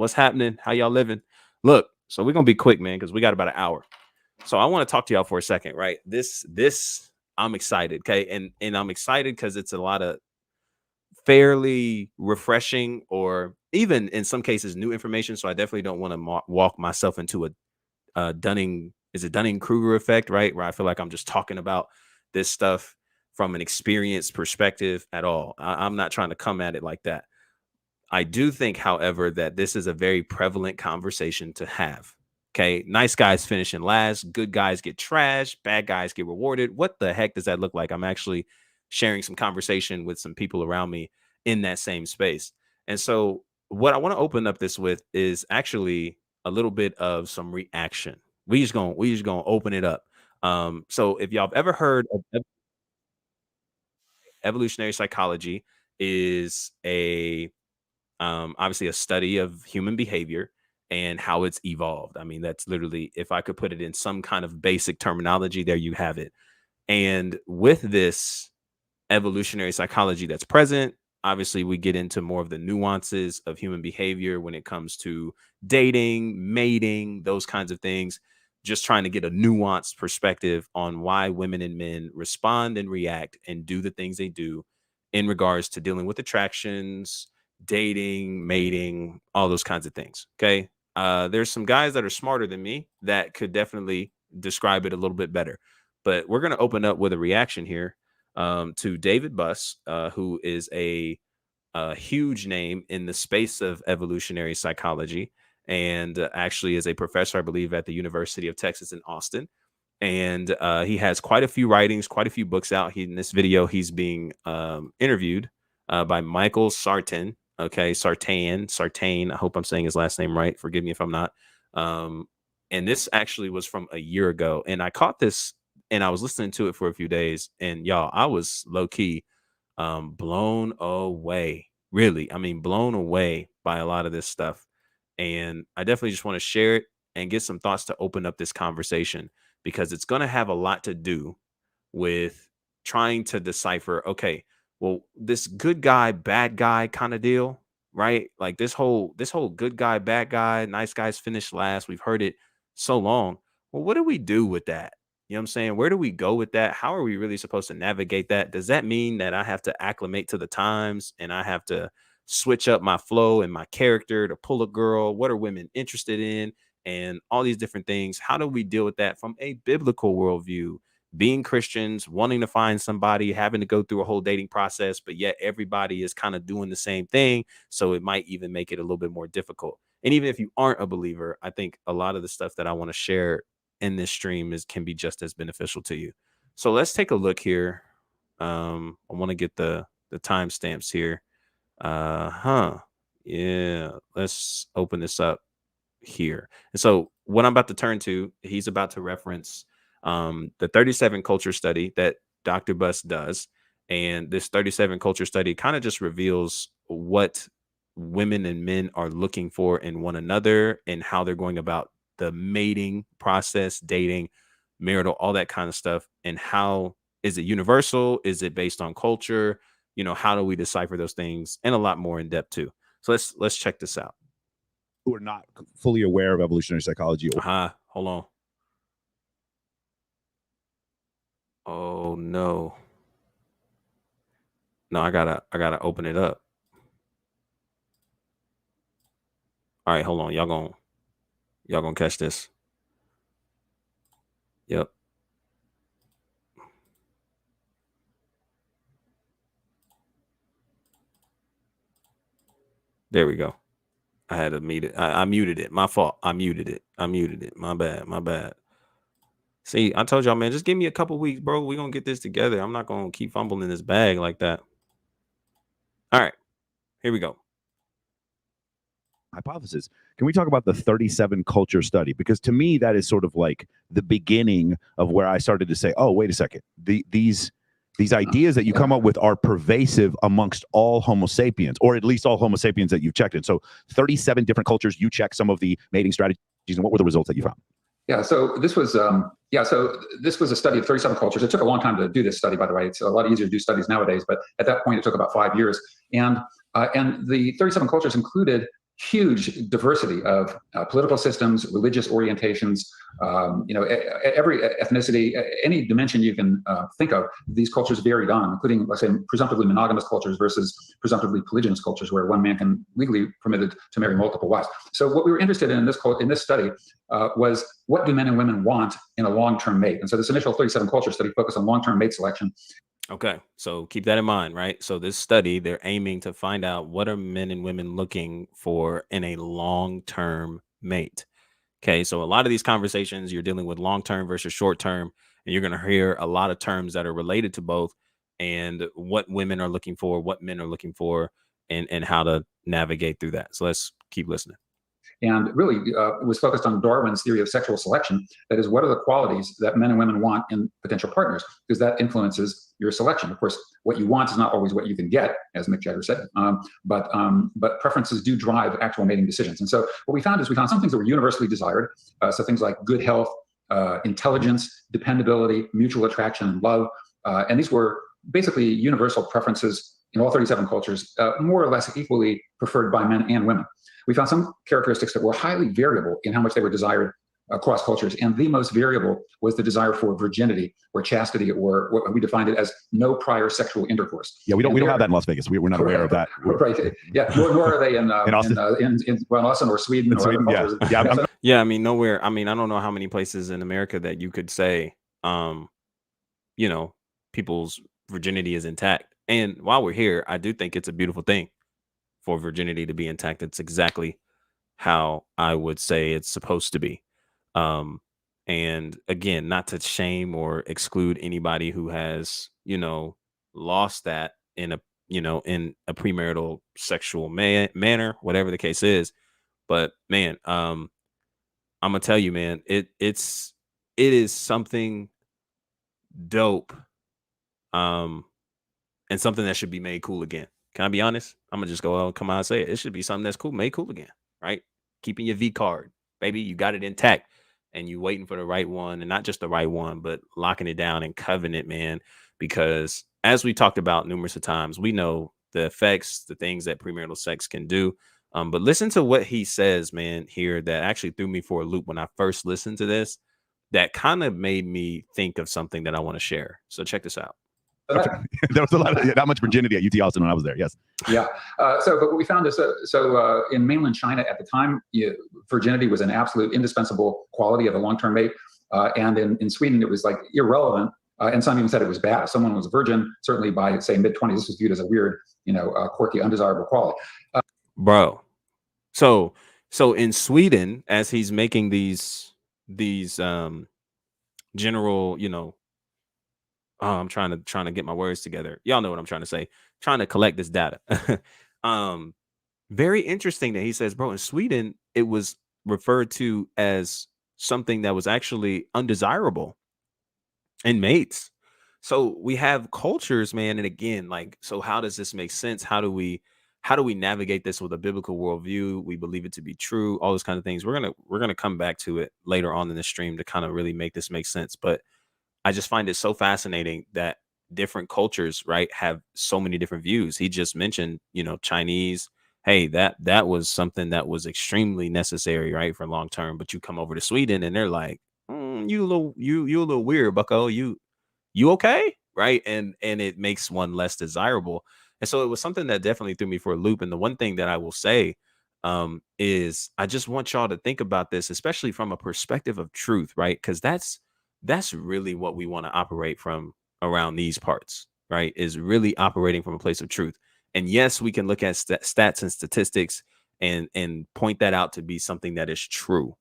What's happening? How y'all living? Look, so we're gonna be quick, man, because we got about an hour. So I want to talk to y'all for a second, right? This I'm excited, okay, and I'm excited because it's a lot of fairly refreshing, or even in some cases new information. So I definitely don't want to walk myself into a Dunning, is it Dunning Kruger effect, right? Where I feel like I'm just talking about this stuff from an experienced perspective at all. I'm not trying to come at it like that. I do think, however, that this is a very prevalent conversation to have. Okay. Nice guys finishing last, good guys get trashed, bad guys get rewarded. What the heck does that look like? I'm actually sharing some conversation with some people around me in that same space. And so, what I want to open up this with is actually a little bit of some reaction. We just gonna open it up. So if y'all have ever heard of evolutionary psychology, is a obviously a study of human behavior and how it's evolved. I mean, that's literally, if I could put it in some kind of basic terminology, there you have it. And with this evolutionary psychology that's present, obviously we get into more of the nuances of human behavior when it comes to dating, mating, those kinds of things. Just trying to get a nuanced perspective on why women and men respond and react and do the things they do in regards to dealing with attractions, dating, mating, all those kinds of things. Okay. There's some guys that are smarter than me that could definitely describe it a little bit better. But we're going to open up with a reaction here to David Buss, who is a huge name in the space of evolutionary psychology, and actually is a professor, I believe, at the University of Texas in Austin. And he has quite a few writings, quite a few books out. In this video, he's being interviewed by Michael Sartain. Okay, Sartain. I hope I'm saying his last name right. Forgive me if I'm not. Um, and this actually was from a year ago. And I caught this and I was listening to it for a few days. And y'all, I was low key blown away. Really, I mean, blown away by a lot of this stuff. And I definitely just want to share it and get some thoughts to open up this conversation, because it's going to have a lot to do with trying to decipher, okay, well, this good guy, bad guy kind of deal, right? Like this whole good guy, bad guy, nice guys finish last. We've heard it so long. Well, what do we do with that? You know what I'm saying? Where do we go with that? How are we really supposed to navigate that? Does that mean that I have to acclimate to the times and I have to switch up my flow and my character to pull a girl? What are women interested in? And all these different things. How do we deal with that from a biblical worldview? Being Christians, wanting to find somebody, having to go through a whole dating process, but yet everybody is kind of doing the same thing. So it might even make it a little bit more difficult. And even if you aren't a believer, I think a lot of the stuff that I want to share in this stream can be just as beneficial to you. So let's take a look here. I want to get the timestamps here. Yeah, let's open this up here. And so what I'm about to turn to, he's about to reference the 37 culture study that Dr. Buss does. And this 37 culture study kind of just reveals what women and men are looking for in one another and how they're going about the mating process, dating, marital, all that kind of stuff. And how is it universal? Is it based on culture? You know, how do we decipher those things, and a lot more in depth too. So let's check this out. Who are not fully aware of evolutionary psychology. Hold on. Oh no. No, I gotta open it up. All right, hold on. Y'all gonna catch this. Yep. There we go. I had to mute it. I muted it. My fault. I muted it. My bad. See, I told y'all, man, just give me a couple weeks, bro. We're gonna get this together. I'm not gonna keep fumbling this bag like that. All right, here we go. Hypothesis. Can we talk about the 37 culture study? Because to me, that is sort of like the beginning of where I started to say, oh, wait a second. These ideas that you come up with are pervasive amongst all Homo sapiens, or at least all Homo sapiens that you've checked in. So 37 different cultures, you check some of the mating strategies, and what were the results that you found? Yeah, so this was a study of 37 cultures. It took a long time to do this study, by the way. It's a lot easier to do studies nowadays, but at that point it took about 5 years. And the 37 cultures included huge diversity of political systems, religious orientations, every ethnicity, any dimension you can think of, these cultures varied on, including, let's say, presumptively monogamous cultures versus presumptively polygynous cultures, where one man can legally permitted to marry multiple wives. So what we were interested in this study was, what do men and women want in a long-term mate? And so this initial 37 culture study focused on long-term mate selection. Okay, so keep that in mind, right? So this study, they're aiming to find out what are men and women looking for in a long-term mate. Okay, so a lot of these conversations, you're dealing with long-term versus short-term, and you're going to hear a lot of terms that are related to both, and what women are looking for, what men are looking for, and how to navigate through that. So let's keep listening. And really, it was focused on Darwin's theory of sexual selection. That is, what are the qualities that men and women want in potential partners? Because that influences your selection. Of course, what you want is not always what you can get, as Mick Jagger said. But preferences do drive actual mating decisions. And so what we found is, we found some things that were universally desired. So things like good health, intelligence, dependability, mutual attraction, and love. And these were basically universal preferences in all 37 cultures, more or less equally preferred by men and women. We found some characteristics that were highly variable in how much they were desired across cultures. And the most variable was the desire for virginity or chastity, or what we defined it as no prior sexual intercourse. Yeah, we don't have that in Las Vegas. We're not aware of that. Right. Yeah. Nor are they in Austin? in Austin or Sweden. Yeah. Yeah. I mean, nowhere. I mean, I don't know how many places in America that you could say, people's virginity is intact. And while we're here, I do think it's a beautiful thing for virginity to be intact. It's exactly how I would say it's supposed to be. And again, not to shame or exclude anybody who has, lost that in a premarital sexual manner, whatever the case is. But man, I'm gonna tell you, man, it is something dope. And something that should be made cool again. Can I be honest? I'm gonna just go out, come out and say it. It should be something that's cool, made cool again, right? Keeping your V card, baby, you got it intact, and you waiting for the right one, and not just the right one, but locking it down and covenant, man. Because as we talked about numerous of times, we know the effects, the things that premarital sex can do. But listen to what he says, man, here, that actually threw me for a loop when I first listened to this. That kind of made me think of something that I want to share. So check this out. There was a lot of not much virginity at UT Austin when I was there. Yes. Yeah. But what we found is in mainland China at the time, virginity was an absolute indispensable quality of a long-term mate. And in Sweden, it was like irrelevant. And some even said it was bad. If someone was a virgin, certainly by, say, mid-20s, this was viewed as a weird, quirky, undesirable quality. Bro. So in Sweden, as he's making these general, I'm trying to get my words together. Y'all know what I'm trying to say. Trying to collect this data. Very interesting that he says, bro, in Sweden, it was referred to as something that was actually undesirable in mates. So we have cultures, man. And again, like, so how does this make sense? How do we navigate this with a biblical worldview? We believe it to be true, all those kind of things. We're gonna come back to it later on in the stream to kind of really make this make sense. But I just find it so fascinating that different cultures, right, have so many different views. He just mentioned, Chinese. Hey, that was something that was extremely necessary, right, for long term. But you come over to Sweden and they're like, you a little weird, Bucko. You okay, right? And it makes one less desirable. And so it was something that definitely threw me for a loop. And the one thing that I will say is I just want y'all to think about this, especially from a perspective of truth, right? Because that's really what we want to operate from around these parts, right? Is really operating from a place of truth. And yes, we can look at stats and statistics and point that out to be something that is true,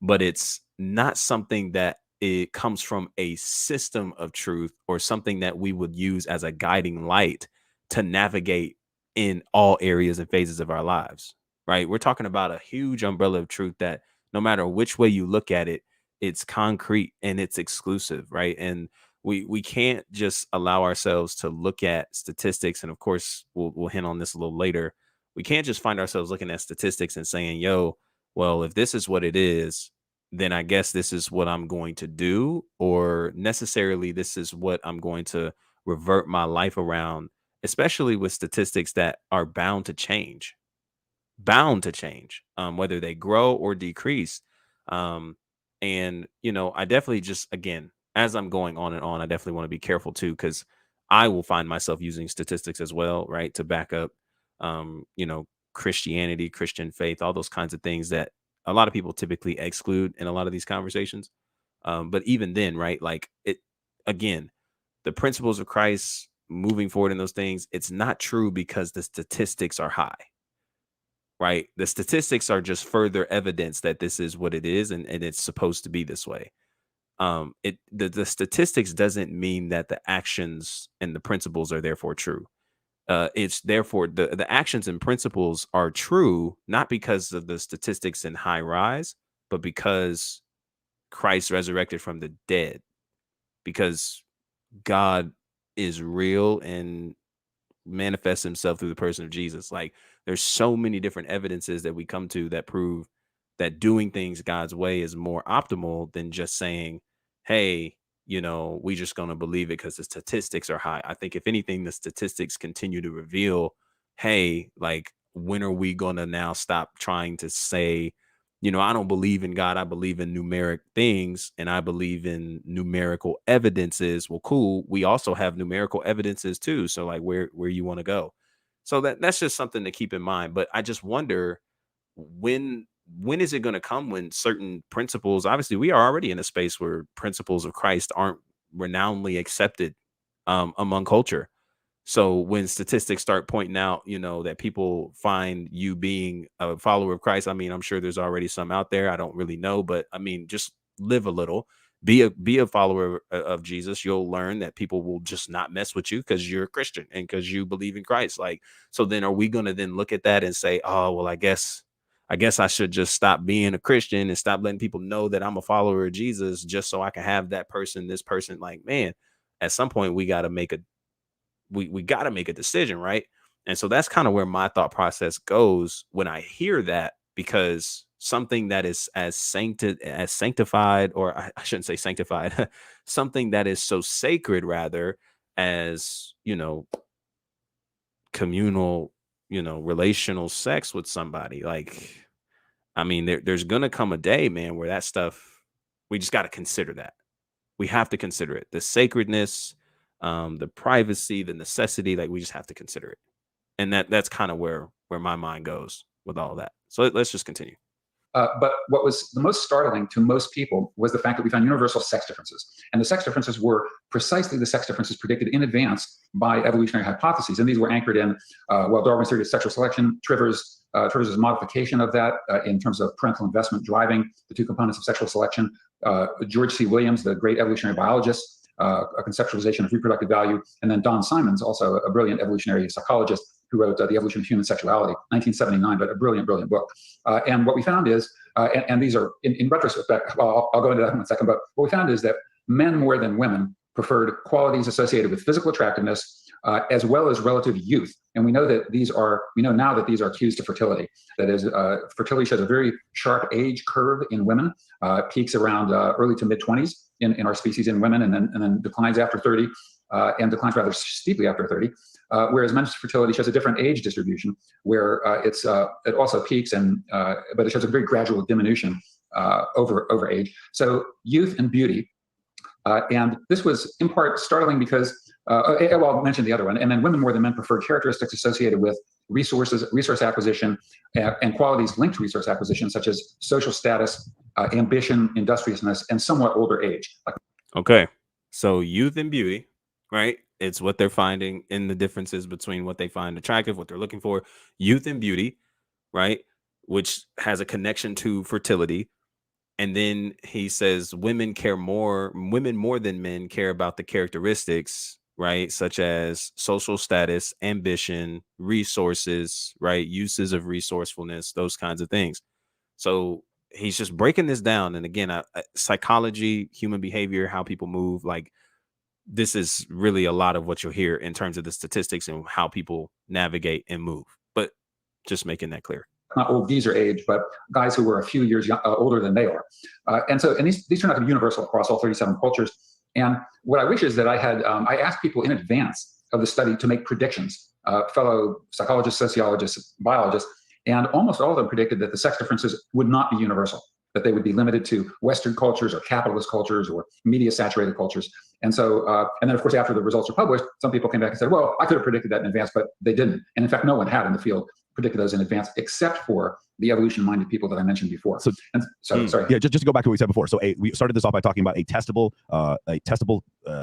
but it's not something that it comes from a system of truth or something that we would use as a guiding light to navigate in all areas and phases of our lives, right? We're talking about a huge umbrella of truth that no matter which way you look at it, it's concrete and it's exclusive, right? And we can't just allow ourselves to look at statistics. And of course, we'll hint on this a little later. We can't just find ourselves looking at statistics and saying, yo, well, if this is what it is, then I guess this is what I'm going to do, or necessarily this is what I'm going to revert my life around, especially with statistics that are bound to change. bound to change, whether they grow or decrease. Um, and I definitely just, again, as I'm going on and on, I definitely want to be careful too, because I will find myself using statistics as well, right, to back up, um, you know, Christianity, Christian faith, all those kinds of things that a lot of people typically exclude in a lot of these conversations. But even then, right, like it, again, the principles of Christ moving forward in those things, it's not true because the statistics are high, right? The statistics are just further evidence that this is what it is, and it's supposed to be this way. The statistics doesn't mean that the actions and the principles are therefore true. It's therefore the actions and principles are true not because of the statistics in high rise, but because Christ resurrected from the dead, because God is real and manifests himself through the person of Jesus. Like, there's so many different evidences that we come to that prove that doing things God's way is more optimal than just saying, hey, we just going to believe it because the statistics are high. I think if anything, the statistics continue to reveal, hey, like, when are we going to now stop trying to say, I don't believe in God. I believe in numeric things and I believe in numerical evidences. Well, cool. We also have numerical evidences too. So, like, where you want to go. So that's just something to keep in mind. But I just wonder, when when is it going to come when certain principles, obviously we are already in a space where principles of Christ aren't renownedly accepted among culture. So when statistics start pointing out, that people find you being a follower of Christ, I mean, I'm sure there's already some out there. I don't really know, but I mean, just live a little, be a follower of Jesus. You'll learn that people will just not mess with you because you're a Christian and because you believe in Christ. Like, so then are we going to then look at that and say, oh, well, I guess I should just stop being a Christian and stop letting people know that I'm a follower of Jesus just so I can have that person, this person. Like, man, at some point we got to make a decision, right? And so that's kind of where my thought process goes when I hear that, because something that is as sanctified, or I shouldn't say sanctified, something that is so sacred rather, as communal, relational sex with somebody. Like, I mean, there's gonna come a day, man, where that stuff, we just got to consider that. We have to consider it. The sacredness, the privacy, the necessity, like, we just have to consider it. And that's kind of where my mind goes with all that. So let's just continue. But what was the most startling to most people was the fact that we found universal sex differences. And the sex differences were precisely the sex differences predicted in advance by evolutionary hypotheses. And these were anchored in, Darwin's theory of sexual selection, Trivers's modification of that in terms of parental investment driving the two components of sexual selection, George C. Williams, the great evolutionary biologist, a conceptualization of reproductive value, and then Don Simons, also a brilliant evolutionary psychologist, who wrote The Evolution of Human Sexuality, 1979, but a brilliant, brilliant book. And what we found is, and these are, in retrospect, I'll go into that in a second, but what we found is that men more than women preferred qualities associated with physical attractiveness, as well as relative youth. And we know now that these are cues to fertility. That is, fertility shows a very sharp age curve in women, peaks around early to mid 20s in our species in women, and then declines after 30, and declines rather steeply after 30. Whereas men's fertility shows a different age distribution, where it also peaks, but it shows a very gradual diminution over age. So youth and beauty, and this was in part startling because, I'll mention the other one, and then women more than men preferred characteristics associated with resource acquisition, and qualities linked to resource acquisition, such as social status, ambition, industriousness, and somewhat older age. Okay. So youth and beauty, right? It's what they're finding in the differences between what they find attractive, what they're looking for. Youth and beauty, right? Which has a connection to fertility. And then he says women more than men care about the characteristics, right? Such as social status, ambition, resources, right? Uses of resourcefulness, those kinds of things. So he's just breaking this down. And again, psychology, human behavior, how people move, like, this is really a lot of what you'll hear in terms of the statistics and how people navigate and move. But just making that clear. Not old geezer age, but guys who were a few years older than they are. And these turn out to be universal across all 37 cultures. And what I wish is that I asked people in advance of the study to make predictions, fellow psychologists, sociologists, biologists, And almost all of them predicted that the sex differences would not be universal, that they would be limited to Western cultures or capitalist cultures or media-saturated cultures. And so, and then of course, after the results were published, some people came back and said, well, I could have predicted that in advance, but they didn't. And in fact, no one had in the field predicted those in advance, except for the evolution-minded people that I mentioned before. So, sorry. Yeah, just to go back to what we said before. So we started this off by talking about a testable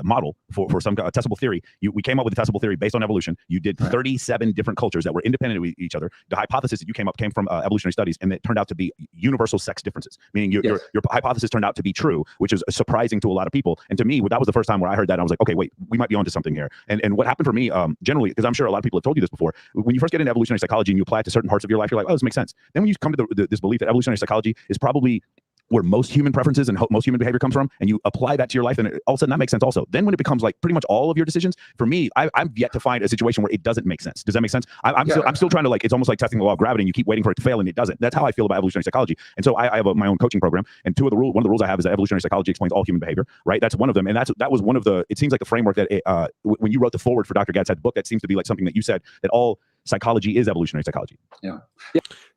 model for some testable theory. We came up with a testable theory based on evolution. You did 37 different cultures that were independent of each other. The hypothesis that you came from evolutionary studies, and it turned out to be universal sex differences, meaning your hypothesis turned out to be true, which is surprising to a lot of people. And to me, that was the first time where I heard that. And I was like, okay, wait, we might be onto something here. And what happened for me, generally, because I'm sure a lot of people have told you this before, when you first get into evolutionary psychology and you apply it to certain parts of your life, you're like, oh, this makes sense. Then when you come to this belief that evolutionary psychology is probably where most human preferences and most human behavior comes from, and you apply that to your life, and all of a sudden that makes sense also. Then when it becomes like pretty much all of your decisions, for me, I'm yet to find a situation where it doesn't make sense. Does that make sense? I'm still trying to, like, it's almost like testing the law of gravity, and you keep waiting for it to fail and it doesn't. That's how I feel about evolutionary psychology. And so I have my own coaching program, and one of the rules I have is that evolutionary psychology explains all human behavior, right? That's one of them. And that was one of the, it seems like the framework that when you wrote the foreword for Dr. Gadshead's book, that seems to be like something that you said, that all psychology is evolutionary psychology. Yeah.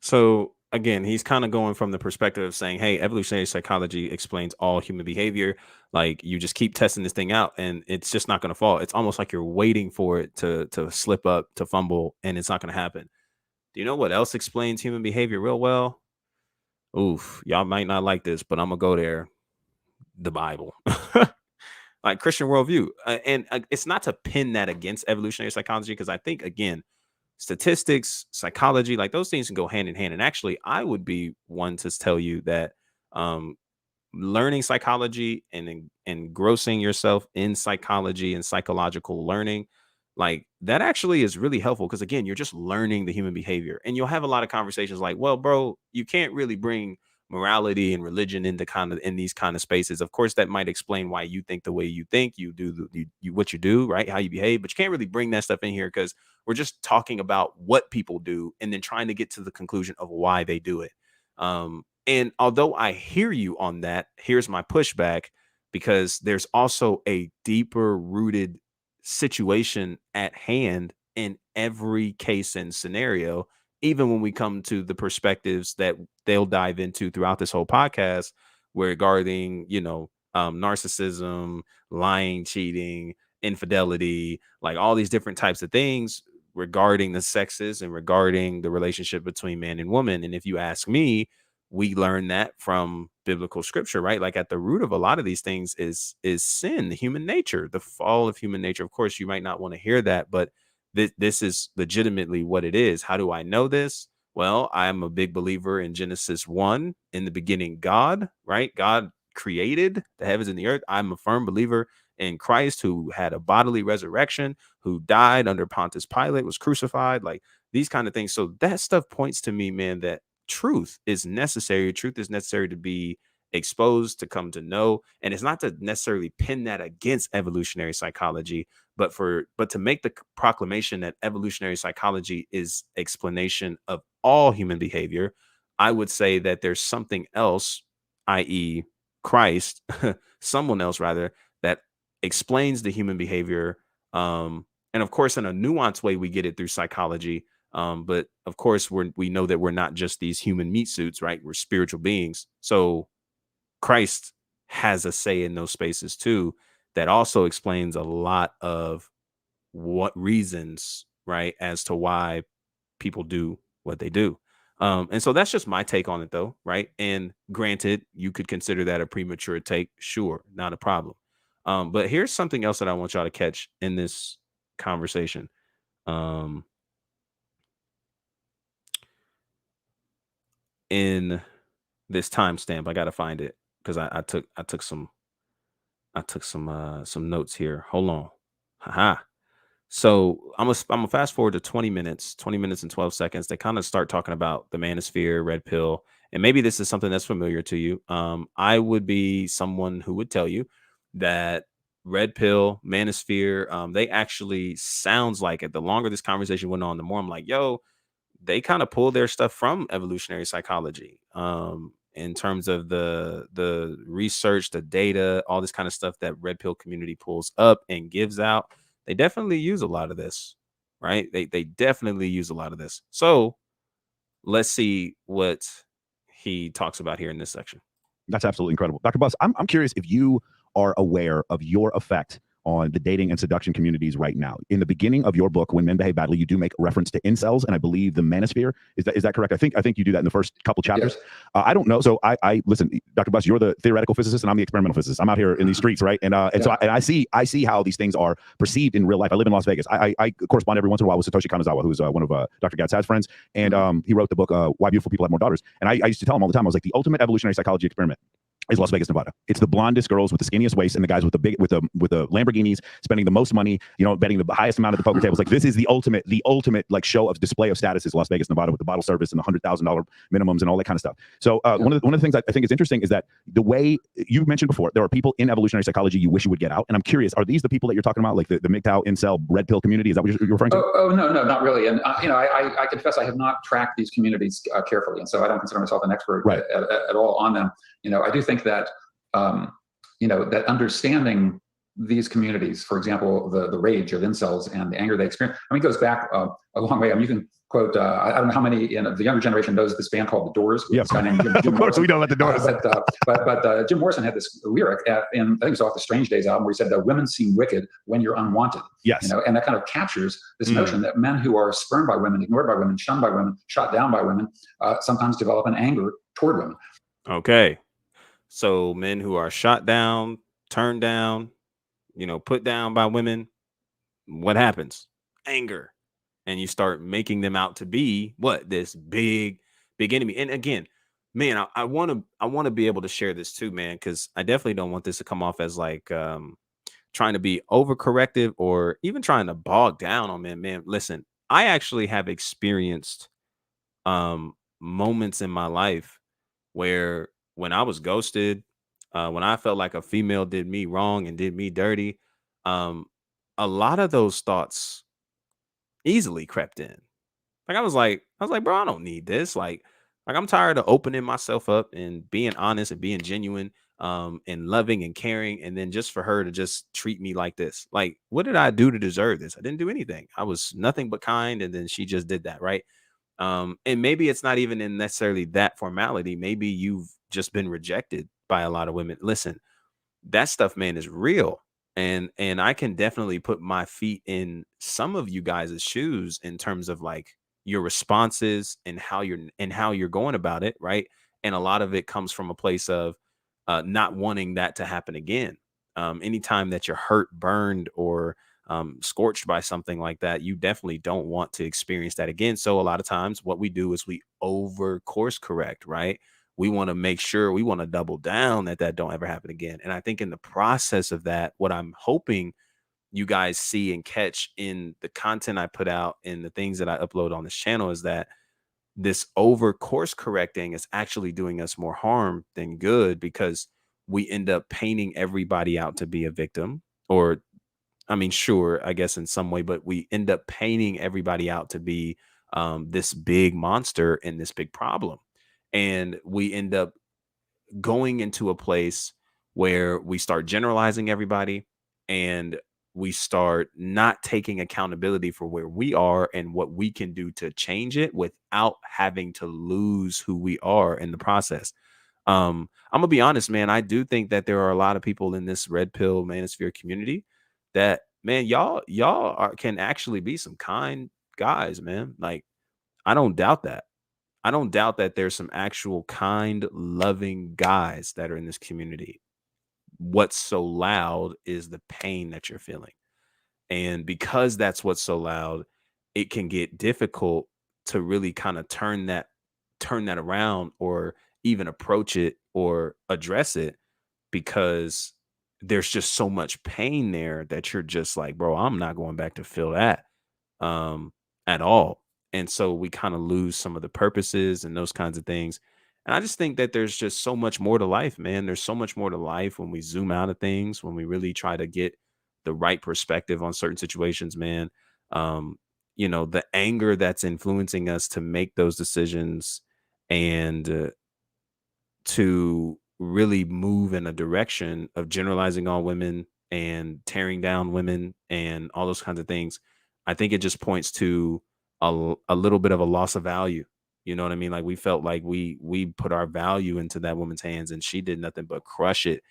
So again, he's kind of going from the perspective of saying, hey, evolutionary psychology explains all human behavior. Like, you just keep testing this thing out and it's just not going to fall. It's almost like you're waiting for it to slip up, to fumble, and it's not going to happen. Do you know what else explains human behavior real well? Oof, y'all might not like this, but I'm going to go there. The Bible. Like Christian worldview. And it's not to pin that against evolutionary psychology, because I think, again, statistics, psychology, like those things can go hand in hand. And actually, I would be one to tell you that um, learning psychology and engrossing yourself in psychology and psychological learning, like that actually is really helpful, because again, you're just learning the human behavior, and you'll have a lot of conversations like, well, bro, you can't really bring morality and religion into kind of in these kind of spaces. Of course, that might explain why you think the way you think, you do what you do, right? How you behave, but you can't really bring that stuff in here, because we're just talking about what people do and then trying to get to the conclusion of why they do it. And although I hear you on that, here's my pushback, because there's also a deeper rooted situation at hand in every case and scenario, even when we come to the perspectives that they'll dive into throughout this whole podcast, regarding, narcissism, lying, cheating, infidelity, like all these different types of things regarding the sexes and regarding the relationship between man and woman. And if you ask me, we learn that from biblical scripture, right? Like, at the root of a lot of these things is sin, the human nature, the fall of human nature. Of course, you might not want to hear that, but this is legitimately what it is. How do I know this? Well, I'm a big believer in Genesis 1. In the beginning, God, right? God created the heavens and the earth. I'm a firm believer in Christ, who had a bodily resurrection, who died under Pontius Pilate, was crucified, like these kind of things. So that stuff points to me, man, that truth is necessary. Truth is necessary to be exposed, to come to know. And it's not to necessarily pin that against evolutionary psychology, but to make the proclamation that evolutionary psychology is explanation of all human behavior. I would say that there's something else, i.e., Christ, someone else rather, that explains the human behavior. And of course, in a nuanced way, we get it through psychology. But of course, we know that we're not just these human meat suits, right? We're spiritual beings. So Christ has a say in those spaces too. That also explains a lot of what reasons, right, as to why people do what they do. And so that's just my take on it, though, right? And granted, you could consider that a premature take. Sure, not a problem. But here's something else that I want y'all to catch in this conversation. Um, in this timestamp, I gotta find it, because I took some notes here. Hold on. Haha. So I'm gonna fast forward to 20 minutes and 12 seconds. They kind of start talking about the manosphere, red pill, and maybe this is something that's familiar to you. I would be someone who would tell you that red pill, manosphere, they actually sounds like it. The longer this conversation went on, the more I'm like, yo, they kind of pull their stuff from evolutionary psychology. In terms of the research, the data, all this kind of stuff that red pill community pulls up and gives out, they definitely use a lot of this, right? They definitely use a lot of this. So let's see what he talks about here in this section. That's absolutely incredible. Dr. Buss, I'm curious if you are aware of your effect on the dating and seduction communities right now. In the beginning of your book, When Men Behave Badly, you do make reference to incels, and I believe the manosphere. Is that correct? I think you do that in the first couple chapters. Yes. I don't know. So I listen, Dr. Buss, you're the theoretical physicist, and I'm the experimental physicist. I'm out here in these streets, right? And so I see how these things are perceived in real life. I live in Las Vegas. I correspond every once in a while with Satoshi Kanazawa, who's one of Dr. Gadsad's friends, and he wrote the book Why Beautiful People Have More Daughters. And I used to tell him all the time, I was like, the ultimate evolutionary psychology experiment is Las Vegas, Nevada. It's the blondest girls with the skinniest waist and the guys with the Lamborghinis spending the most money, betting the highest amount at the poker tables. Like, this is the ultimate like show of display of status is Las Vegas, Nevada, with the bottle service and the $100,000 minimums and all that kind of stuff. So one of the things I think is interesting is that the way you mentioned before, there are people in evolutionary psychology you wish you would get out. And I'm curious, are these the people that you're talking about, like the MGTOW, incel, red pill community? Is that what you're referring to? No, not really. And I confess I have not tracked these communities carefully, and so I don't consider myself an expert at all on them. I do think that that understanding these communities, for example, the rage of incels and the anger they experience, goes back a long way. You can quote, I don't know how many in the younger generation knows this band called The Doors. Yeah, of course we know about The Doors. But Jim Morrison had this lyric, in I think it was off the Strange Days album, where he said that women seem wicked when you're unwanted. Yes. And that kind of captures this notion that men who are spurned by women, ignored by women, shunned by women, shot down by women, sometimes develop an anger toward women. Okay. So men who are shot down, turned down, put down by women, what happens? Anger. And you start making them out to be what? This big enemy. And again, man, I want to be able to share this too, man, because I definitely don't want this to come off as like trying to be overcorrective or even trying to bog down on men. Man, listen, I actually have experienced moments in my life where when I was ghosted, when I felt like a female did me wrong and did me dirty, a lot of those thoughts easily crept in. Like I was like, bro, I don't need this. Like I'm tired of opening myself up and being honest and being genuine, and loving and caring, and then just for her to just treat me like this. Like, what did I do to deserve this? I didn't do anything. I was nothing but kind, and then she just did that, right? And maybe it's not even in necessarily that formality. Maybe you've just been rejected by a lot of women. Listen, that stuff, man, is real. And I can definitely put my feet in some of you guys' shoes in terms of like your responses and how you're going about it, right? And a lot of it comes from a place of not wanting that to happen again. Anytime that you're hurt, burned, or scorched by something like that, you definitely don't want to experience that again. So a lot of times what we do is we over course correct, right? We want to make sure, we want to double down that don't ever happen again. And I think in the process of that, what I'm hoping you guys see and catch in the content I put out and the things that I upload on this channel is that this over course correcting is actually doing us more harm than good, because we end up painting everybody out to be a victim, or sure, I guess in some way, but we end up painting everybody out to be this big monster and this big problem. And we end up going into a place where we start generalizing everybody, and we start not taking accountability for where we are and what we can do to change it without having to lose who we are in the process. I'm gonna be honest, man. I do think that there are a lot of people in this red pill manosphere community that, man, can actually be some kind guys, man. Like, I don't doubt that. I don't doubt that there's some actual kind, loving guys that are in this community. What's so loud is the pain that you're feeling. And because that's what's so loud, it can get difficult to really kind of turn that around, or even approach it or address it, because there's just so much pain there that you're just like, bro, I'm not going back to feel that um at all. And so we kind of lose some of the purposes and those kinds of things. And I just think that there's just so much more to life, man. There's so much more to life when we zoom out of things, when we really try to get the right perspective on certain situations, man. The anger that's influencing us to make those decisions, and to really move in a direction of generalizing all women and tearing down women and all those kinds of things. I think it just points to a little bit of a loss of value. You know what I mean? Like we felt like we put our value into that woman's hands and she did nothing but crush it.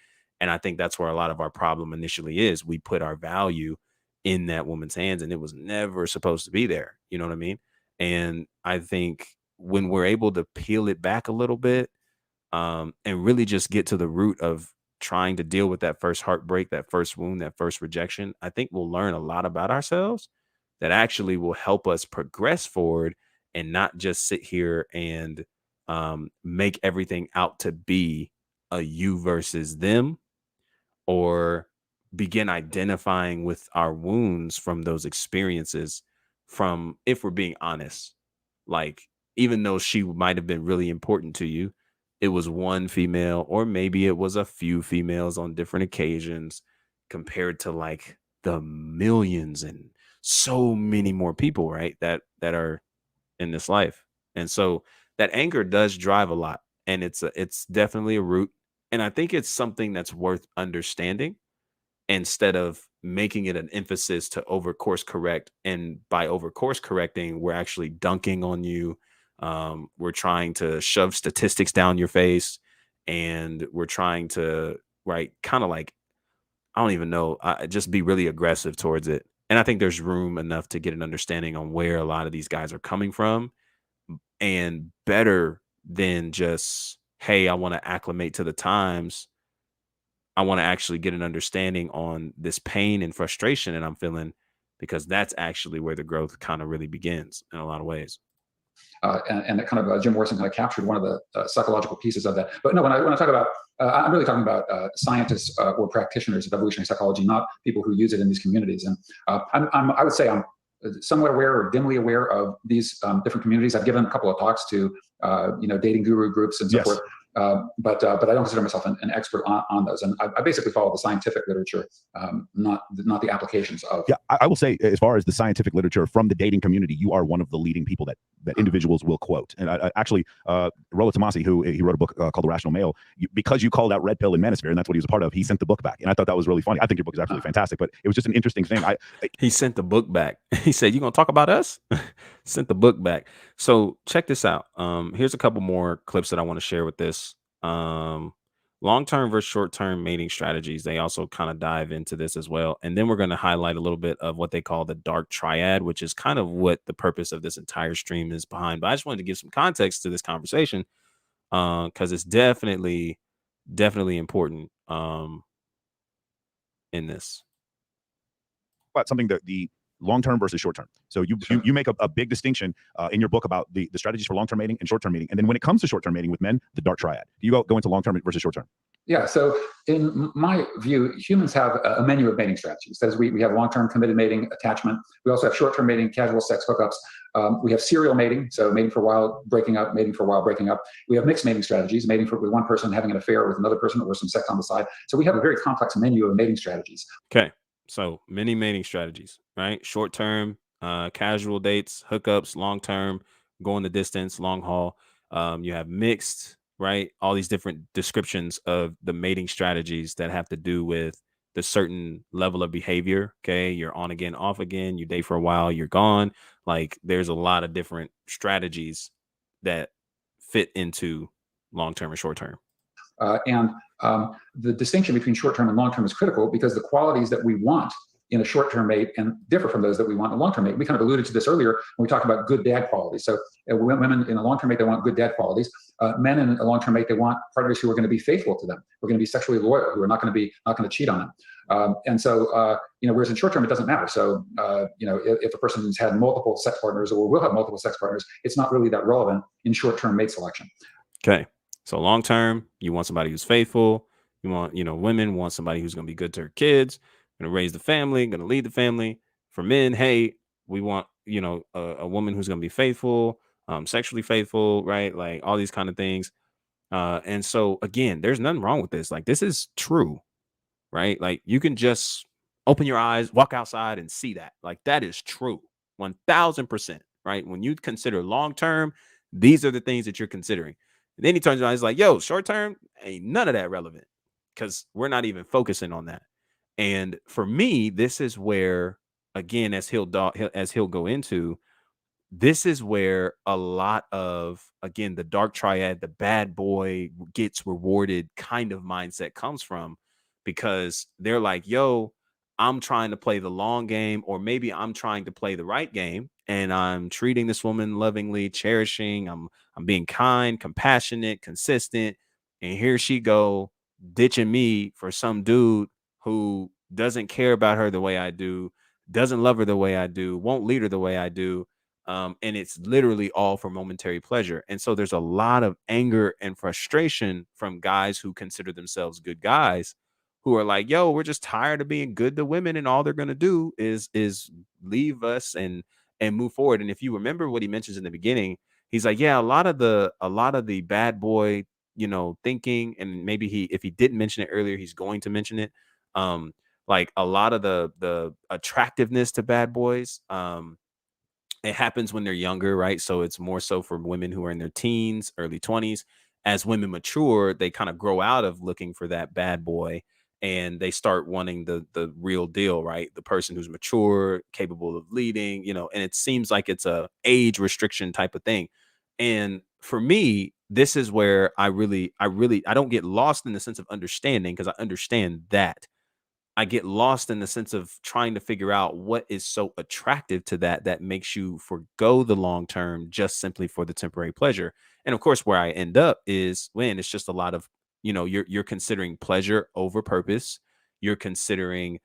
And I think that's where a lot of our problem initially is. We put our value in that woman's hands and it was never supposed to be there. You know what I mean? And I think when we're able to peel it back a little bit, and really just get to the root of trying to deal with that first heartbreak, that first wound, that first rejection, I think we'll learn a lot about ourselves that actually will help us progress forward and not just sit here and make everything out to be a you versus them, or begin identifying with our wounds from those experiences. From, if we're being honest, like, even though she might have been really important to you, it was one female, or maybe it was a few females on different occasions, compared to like the millions and so many more people, right? That are in this life. And so that anger does drive a lot. And it's definitely a root. And I think it's something that's worth understanding instead of making it an emphasis to over course correct. And by over course correcting, we're actually dunking on you. We're trying to shove statistics down your face, and we're trying to, right, kind of like, I don't even know, just be really aggressive towards it. And I think there's room enough to get an understanding on where a lot of these guys are coming from, and better than just, hey, I want to acclimate to the times. I want to actually get an understanding on this pain and frustration that I'm feeling, because that's actually where the growth kind of really begins in a lot of ways. And that kind of Jim Morrison kind of captured one of the psychological pieces of that. But no, when I talk about, I'm really talking about scientists or practitioners of evolutionary psychology, not people who use it in these communities. And I would say I'm somewhat aware or dimly aware of these different communities. I've given a couple of talks to dating guru groups and so Yes. forth. But I don't consider myself an expert on those, and I basically follow the scientific literature, not the applications of. Yeah, I will say, as far as the scientific literature from the dating community, you are one of the leading people that individuals will quote. And I actually, Rollo Tomasi, who he wrote a book called The Rational Male, because you called out Red Pill and Manosphere, and that's what he was a part of, he sent the book back, and I thought that was really funny. I think your book is absolutely fantastic, but it was just an interesting thing. He sent the book back. He said, "You gonna talk about us?" Sent the book back. So check this out. Here's a couple more clips that I want to share with this. Long-term versus short-term mating strategies. They also kind of dive into this as well. And then we're going to highlight a little bit of what they call the dark triad, which is kind of what the purpose of this entire stream is behind. But I just wanted to give some context to this conversation, because it's definitely important in this. About something that the long-term versus short-term. So you make a big distinction in your book about the strategies for long-term mating and short-term mating. And then when it comes to short-term mating with men, the dark triad. You go into long-term versus short-term. Yeah. So in my view, humans have a menu of mating strategies. That is, we have long-term committed mating, attachment. We also have short-term mating, casual sex hookups. We have serial mating, so mating for a while, breaking up, mating for a while, breaking up. We have mixed mating strategies, mating with one person, having an affair with another person, or some sex on the side. So we have a very complex menu of mating strategies. Okay. So many mating strategies, right? Short term, casual dates, hookups, long term, going the distance, long haul. You have mixed, right? All these different descriptions of the mating strategies that have to do with the certain level of behavior. Okay. You're on again, off again. You date for a while, you're gone. Like, there's a lot of different strategies that fit into long term and short term. And the distinction between short-term and long-term is critical, because the qualities that we want in a short-term mate and differ from those that we want in a long-term mate. We kind of alluded to this earlier when we talked about good dad qualities. So women in a long-term mate, they want good dad qualities. Men in a long-term mate, they want partners who are going to be faithful to them, who are going to be sexually loyal, who are not going to cheat on them. And so, whereas in short-term, it doesn't matter. So, if a person's had multiple sex partners or will have multiple sex partners, it's not really that relevant in short-term mate selection. Okay. So long term, you want somebody who's faithful. You want, women want somebody who's going to be good to her kids, going to raise the family, going to lead the family. For men, hey, we want, a woman who's going to be faithful, sexually faithful, right? Like all these kind of things. And so again, there's nothing wrong with this. Like, this is true, right? Like, you can just open your eyes, walk outside and see that. Like, that is true. 1000%, right? When you consider long term, these are the things that you're considering. And then he turns around, he's like, yo, short term, ain't none of that relevant, because we're not even focusing on that. And for me, this is where, again, as he'll go into, this is where a lot of, again, the dark triad, the bad boy gets rewarded kind of mindset comes from, because they're like, yo, I'm trying to play the long game, or maybe I'm trying to play the right game, and I'm treating this woman lovingly, cherishing, I'm being kind, compassionate, consistent, and here she go ditching me for some dude who doesn't care about her the way I do, doesn't love her the way I do, won't lead her the way I do. And it's literally all for momentary pleasure. And so there's a lot of anger and frustration from guys who consider themselves good guys, who are like, yo, we're just tired of being good to women, and all they're gonna do is leave us and move forward. And if you remember what he mentions in the beginning, he's like, yeah, a lot of the bad boy, thinking, and maybe if he didn't mention it earlier, he's going to mention it. Like a lot of the attractiveness to bad boys, it happens when they're younger, right? So it's more so for women who are in their teens, early 20s. As women mature, they kind of grow out of looking for that bad boy, and they start wanting the real deal, right? The person who's mature, capable of leading, and it seems like it's a age restriction type of thing. And for me, this is where I don't get lost in the sense of understanding, because I understand that. I get lost in the sense of trying to figure out what is so attractive to that makes you forgo the long term just simply for the temporary pleasure. And of course, where I end up is when it's just a lot of, you're considering pleasure over purpose. You're considering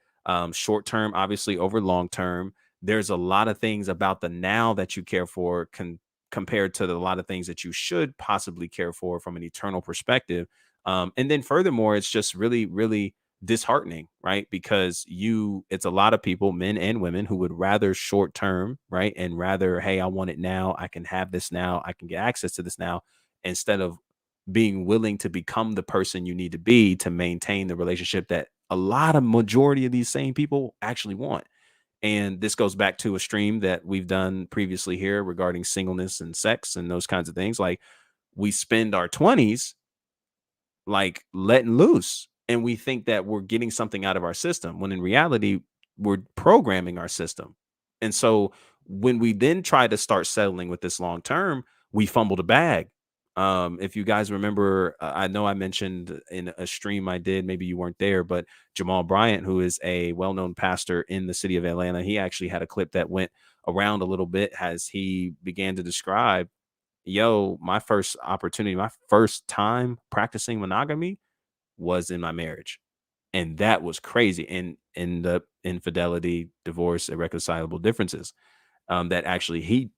short term, obviously, over long term. There's a lot of things about the now that you care for compared to a lot of things that you should possibly care for from an eternal perspective. And then furthermore, it's just really, really disheartening, right? Because it's a lot of people, men and women, who would rather short term, right? And rather, hey, I want it now. I can have this now. I can get access to this now, instead of being willing to become the person you need to be to maintain the relationship that a lot of majority of these same people actually want. And this goes back to a stream that we've done previously here regarding singleness and sex and those kinds of things. Like, we spend our 20s like letting loose, and we think that we're getting something out of our system, when in reality we're programming our system. And so when we then try to start settling with this long term, we fumble the bag. If you guys remember, I know I mentioned in a stream I did, maybe you weren't there, but Jamal Bryant, who is a well-known pastor in the city of Atlanta, he actually had a clip that went around a little bit as he began to describe, yo, my first opportunity, my first time practicing monogamy was in my marriage. And that was crazy. And in the infidelity, divorce, irreconcilable differences, that actually he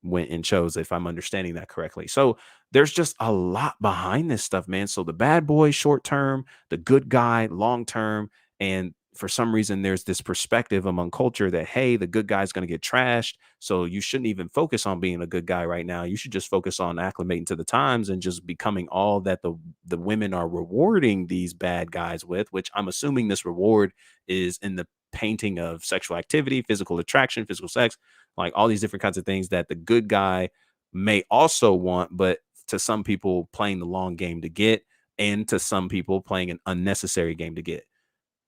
went and chose, if I'm understanding that correctly. So there's just a lot behind this stuff, man. So the bad boy short term, the good guy long term, and for some reason there's this perspective among culture that, hey, the good guy's going to get trashed, so you shouldn't even focus on being a good guy right now. You should just focus on acclimating to the times and just becoming all that the women are rewarding these bad guys with, which I'm assuming this reward is in the painting of sexual activity, physical attraction, physical sex, like all these different kinds of things that the good guy may also want, but to some people playing the long game to get, and to some people playing an unnecessary game to get.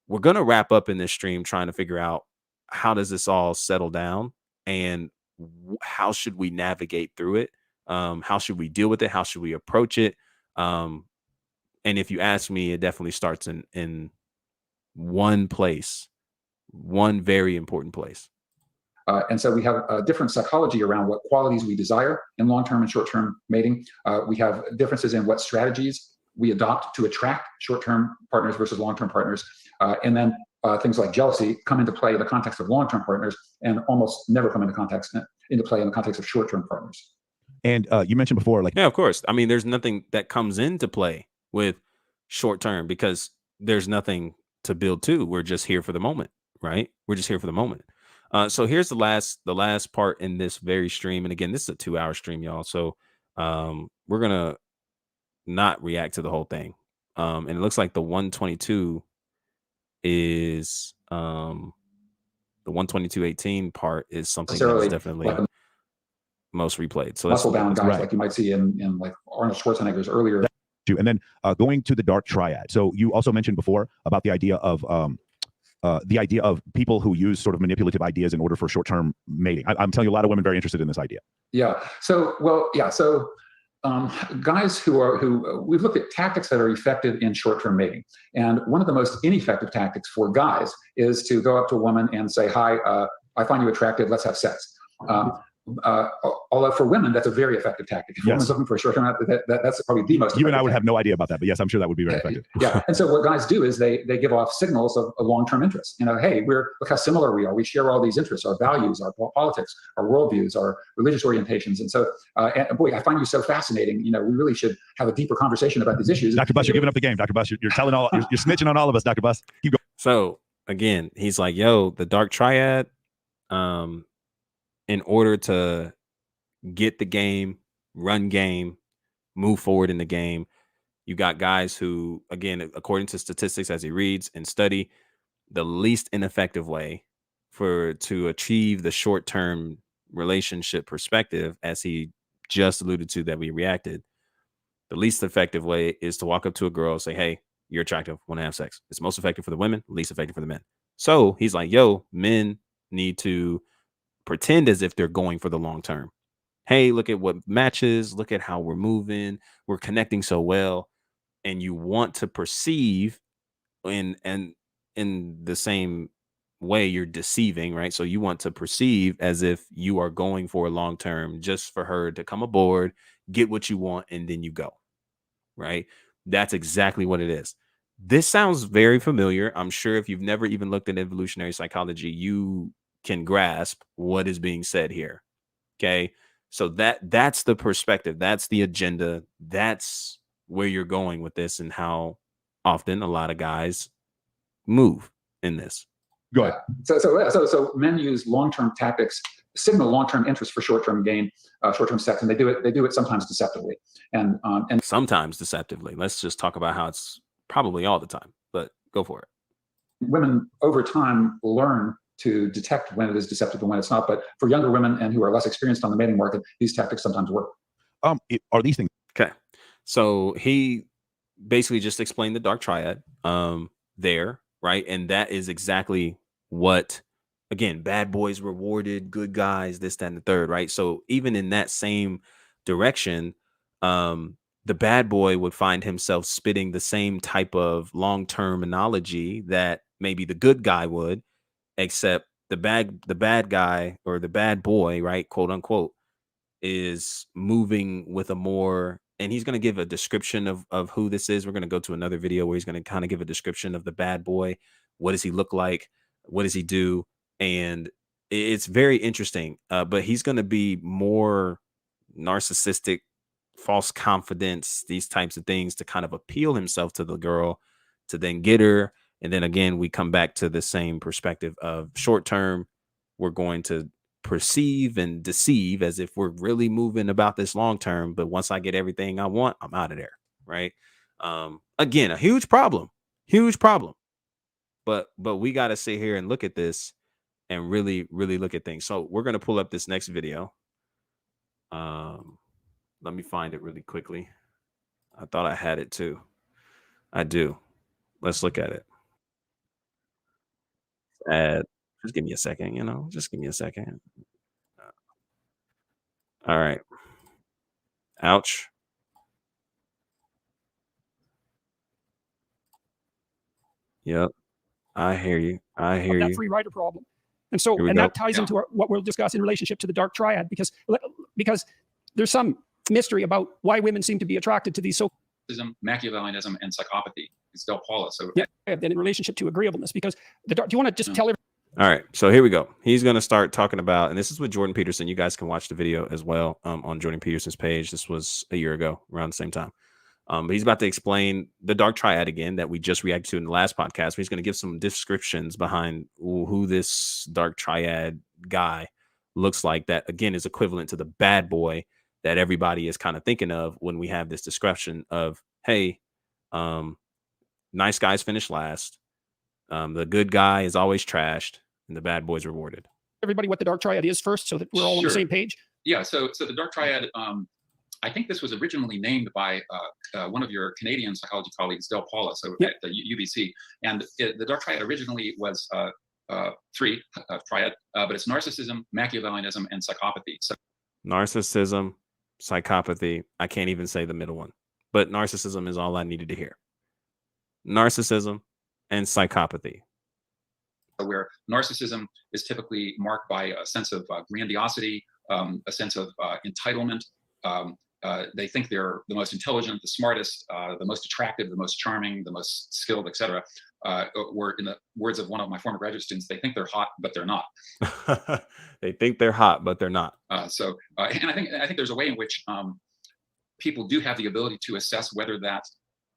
We're going to wrap up in this stream trying to figure out, how does this all settle down, and how should we navigate through it? How should we deal with it? How should we approach it? Um, and if you ask me, it definitely starts in one place, one very important place. And so we have a different psychology around what qualities we desire in long-term and short-term mating. We have differences in what strategies we adopt to attract short-term partners versus long-term partners. And then things like jealousy come into play in the context of long-term partners, and almost never come into play in the context of short-term partners. And you mentioned before, like, Yeah, of course. I mean, there's nothing that comes into play with short term, because there's nothing to build to. We're just here for the moment, right? We're just here for the moment. So here's the last part in this very stream. And again, this is a 2-hour stream, y'all. So we're gonna not react to the whole thing. And it looks like the 122 is the 122.18 part is something that is definitely like most replayed. So muscle-bound guys, right, like you might see in like Arnold Schwarzenegger's earlier. and then going to the dark triad. So you also mentioned before about the idea of the idea of people who use sort of manipulative ideas in order for short-term mating. I'm telling you, a lot of women very interested in this idea. Yeah. So, well, yeah. So, guys who we've looked at tactics that are effective in short-term mating, and one of the most ineffective tactics for guys is to go up to a woman and say, "Hi, I find you attractive. Let's have sex." Although for women, that's a very effective tactic. If a woman's looking for a short-term, that's probably the most. You and I would have no idea about that, but yes, I'm sure that would be very effective. Yeah. And so what guys do is they give off signals of a long-term interest. You know, hey, look how similar we are. We share all these interests, our values, our politics, our worldviews, our religious orientations. And so, and boy, I find you so fascinating. You know, we really should have a deeper conversation about these issues. Dr. Buss, you're giving up the game. Dr. Buss, you're telling all, you're snitching on all of us. Dr. Buss, keep going. So again, he's like, "Yo, the dark triad, in order to get the game, run game, move forward in the game, you got guys who, again, according to statistics as he reads and study, the least ineffective way to achieve the short-term relationship perspective, as he just alluded to that we reacted, the least effective way is to walk up to a girl and say, 'Hey, you're attractive, want to have sex.' It's most effective for the women, least effective for the men." So he's like, "Yo, men need to pretend as if they're going for the long term. Hey, look at what matches, look at how we're moving, we're connecting so well." And you want to perceive in the same way you're deceiving, right? So you want to perceive as if you are going for a long term, just for her to come aboard, get what you want, and then you go, right? That's exactly what it is. This sounds very familiar. I'm sure if you've never even looked at evolutionary psychology, you can grasp what is being said here. Okay. So that's the perspective, that's the agenda, that's where you're going with this, and how often a lot of guys move in this. Go ahead. So men use long-term tactics, signal long-term interest for short-term gain, short-term sex, and they do it sometimes deceptively, and sometimes deceptively. Let's just talk about how it's probably all the time, but go for it. Women over time learn to detect when it is deceptive and when it's not. But for younger women and who are less experienced on the mating market, these tactics sometimes work. Are these things? Okay. So he basically just explained the dark triad there, right? And that is exactly what, again, bad boys rewarded, good guys, this, that, and the third, right? So even in that same direction, the bad boy would find himself spitting the same type of long-term analogy that maybe the good guy would, except the bad guy, or the bad boy, right, quote unquote, is moving with a more, and he's going to give a description of who this is. We're going to go to another video where he's going to kind of give a description of the bad boy. What does he look like? What does he do? And it's very interesting. But he's going to be more narcissistic, false confidence, these types of things, to kind of appeal himself to the girl, to then get her. And then again, we come back to the same perspective of short term. We're going to perceive and deceive as if we're really moving about this long term. But once I get everything I want, I'm out of there. Right. Again, a huge problem. But we got to sit here and look at this and really, really look at things. So we're going to pull up this next video. Let me find it really quickly. I thought I had it too. I do. Let's look at it. Just give me a second, just give me a second. All right. Ouch. Yep. I hear you. That free rider problem. And so, and that ties into what we'll discuss in relationship to the dark triad, because there's some mystery about why women seem to be attracted to these Machiavellianism and psychopathy. It's Del Paula. So yeah, then in relationship to agreeableness, because do you want to just tell everybody? All right, so here we go. He's going to start talking about, and this is with Jordan Peterson. You guys can watch the video as well on Jordan Peterson's page. This was a year ago, around the same time. But he's about to explain the dark triad again that we just reacted to in the last podcast. He's going to give some descriptions behind who this dark triad guy looks like. That again is equivalent to the bad boy that everybody is kind of thinking of when we have this description of, hey, nice guys finish last. The good guy is always trashed, and the bad boy's rewarded. Everybody, what the dark triad is first, so that we're all on the same page. Yeah. So the dark triad I think this was originally named by one of your Canadian psychology colleagues, Del Paula, so Yep. at the UBC. And the dark triad originally was three triad, but it's narcissism, Machiavellianism, and psychopathy. So Narcissism, psychopathy. I can't even say the middle one, but narcissism is all I needed to hear. Narcissism and psychopathy. where narcissism is typically marked by a sense of grandiosity, a sense of entitlement. They think they're the most intelligent, the smartest, the most attractive, the most charming, the most skilled, etc. Or in the words of one of my former graduate students, they think they're hot, but they're not. They think they're hot, but they're not. And I think there's a way in which people do have the ability to assess whether that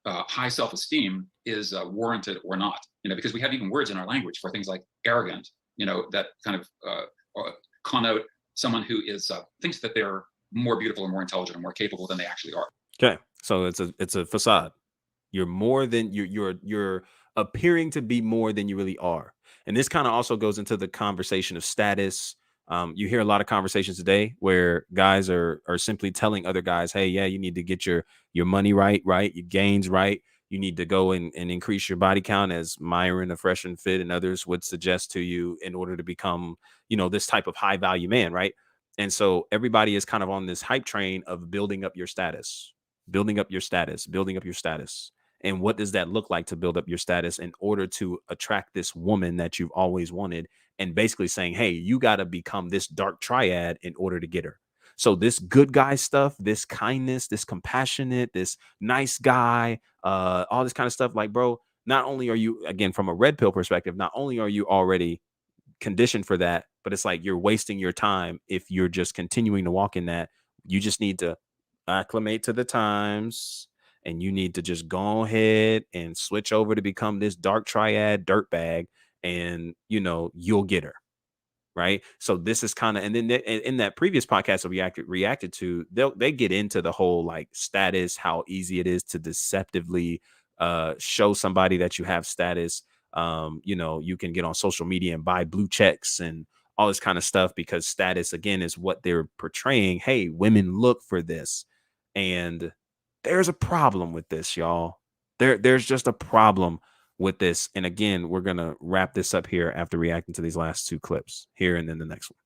high self-esteem is warranted or not. Because we have even words in our language for things like arrogant. That kind of connote someone who is thinks that they're more beautiful and more intelligent and more capable than they actually are. Okay, so it's a facade. You're more than you're appearing to be more than you really are, and this kind of also goes into the conversation of status. You hear a lot of conversations today where guys are simply telling other guys, "Hey, yeah, you need to get your money right, your gains right. You need to go and increase your body count," as Myron of Fresh and Fit and others would suggest to you, in order to become, this type of high value man, right? And so everybody is kind of on this hype train of building up your status, building up your status, building up your status. And what does that look like to build up your status in order to attract this woman that you've always wanted? And basically saying, hey, you got to become this dark triad in order to get her. So this good guy stuff, this kindness, this compassionate, this nice guy, all this kind of stuff, like, bro, not only are you, again, from a red pill perspective, not only are you already conditioned for that, but it's like you're wasting your time if you're just continuing to walk in that. You just need to acclimate to the times, and you need to just go ahead and switch over to become this dark triad dirtbag, and you'll get her. Right. So this is kind of, and then in that previous podcast that we reacted to, they get into the whole like status, how easy it is to deceptively show somebody that you have status. You can get on social media and buy blue checks and all this kind of stuff, because status, again, is what they're portraying. Hey, women look for this. And there's a problem with this, y'all. There's just a problem with this. And again, we're going to wrap this up here after reacting to these last two clips here, and then the next one.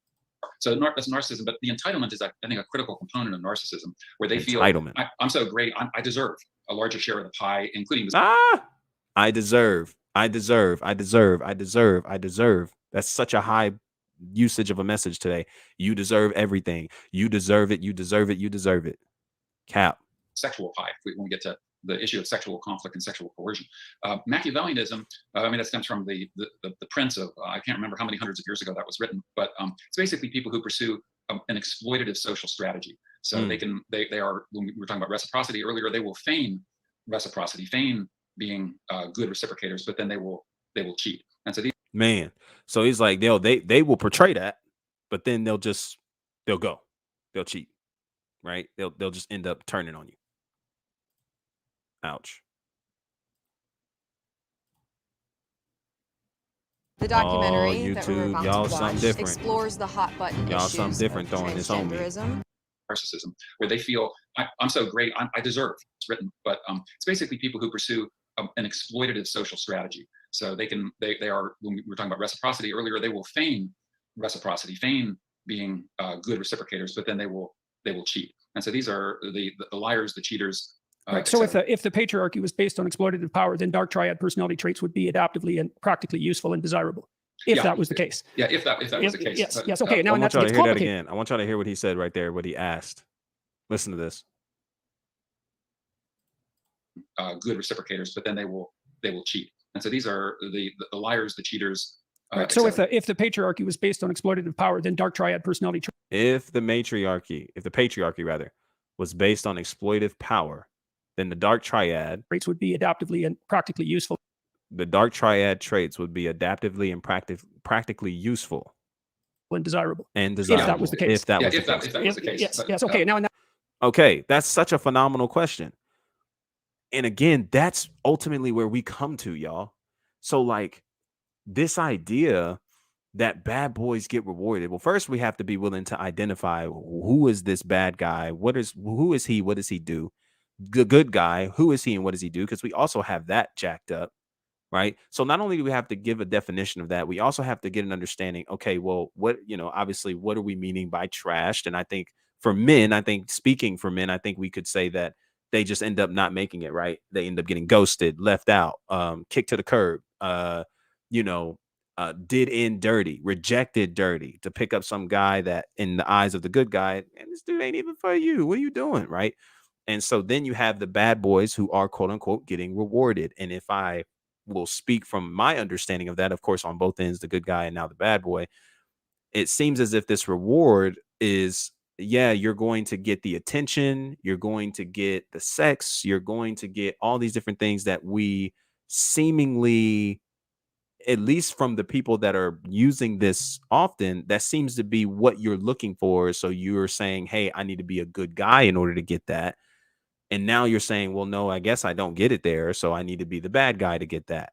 So that's narcissism, but the entitlement is, I think, a critical component of narcissism, where they feel, I'm so great, I deserve a larger share of the pie, including this. I deserve. That's such a high usage of a message today. You deserve everything. You deserve it. You deserve it. You deserve it. Cap. Sexual pie, when we get to the issue of sexual conflict and sexual coercion. Machiavellianism, that stems from the prince of, I can't remember how many hundreds of years ago that was written, but it's basically people who pursue an exploitative social strategy. So they are, when we were talking about reciprocity earlier, they will feign reciprocity, feign being good reciprocators, but then they will cheat. And so so he's like, they will portray that, but then they'll cheat, right? They'll just end up turning on you. Ouch. The documentary YouTube, that we're about y'all to something watch different. explores the hot button Y'all issues something different of throwing this on me. Narcissism, where they feel, I'm so great, I deserve. It's written, but it's basically people who pursue an exploitative social strategy. So they are, when we were talking about reciprocity earlier, they will feign reciprocity, feign being good reciprocators, but then they will cheat. And so these are the liars, the cheaters. Right. So if the patriarchy was based on exploitative power, then dark triad personality traits would be adaptively and practically useful and desirable. If that was the case. Yeah, if that was the case. Yes. Okay. Now I want y'all to hear that again. I want y'all to hear what he said right there, what he asked. Listen to this. Good reciprocators, but then they will cheat. And so these are the liars, the cheaters. Right. So if the patriarchy was based on exploitative power, then dark triad personality traits. If the patriarchy rather was based on exploitative power, then the dark triad traits would be adaptively and practically useful. The dark triad traits would be adaptively and practically useful and desirable. If that was the case. If that was the case. Yes. Okay. Okay, that's such a phenomenal question. And again, that's ultimately where we come to, y'all. So like this idea that bad boys get rewarded. Well, first we have to be willing to identify who is this bad guy? Who is he? What does he do? The good guy, who is he and what does he do? Because we also have that jacked up, right? So not only do we have to give a definition of that, we also have to get an understanding. Okay, well, obviously, what are we meaning by trashed? And I think for men, speaking for men, I think we could say that they just end up not making it, right? They end up getting ghosted, left out, kicked to the curb, you know, did in dirty, rejected dirty to pick up some guy that in the eyes of the good guy, and this dude ain't even for you. What are you doing? Right. And so then you have the bad boys who are quote unquote getting rewarded. And if I will speak from my understanding of that, of course, on both ends, the good guy and now the bad boy, it seems as if this reward is, yeah, you're going to get the attention, you're going to get the sex, you're going to get all these different things that we seemingly, at least from the people that are using this often, that seems to be what you're looking for. So you're saying, hey, I need to be a good guy in order to get that. And now you're saying, well, no, I guess I don't get it there. So I need to be the bad guy to get that.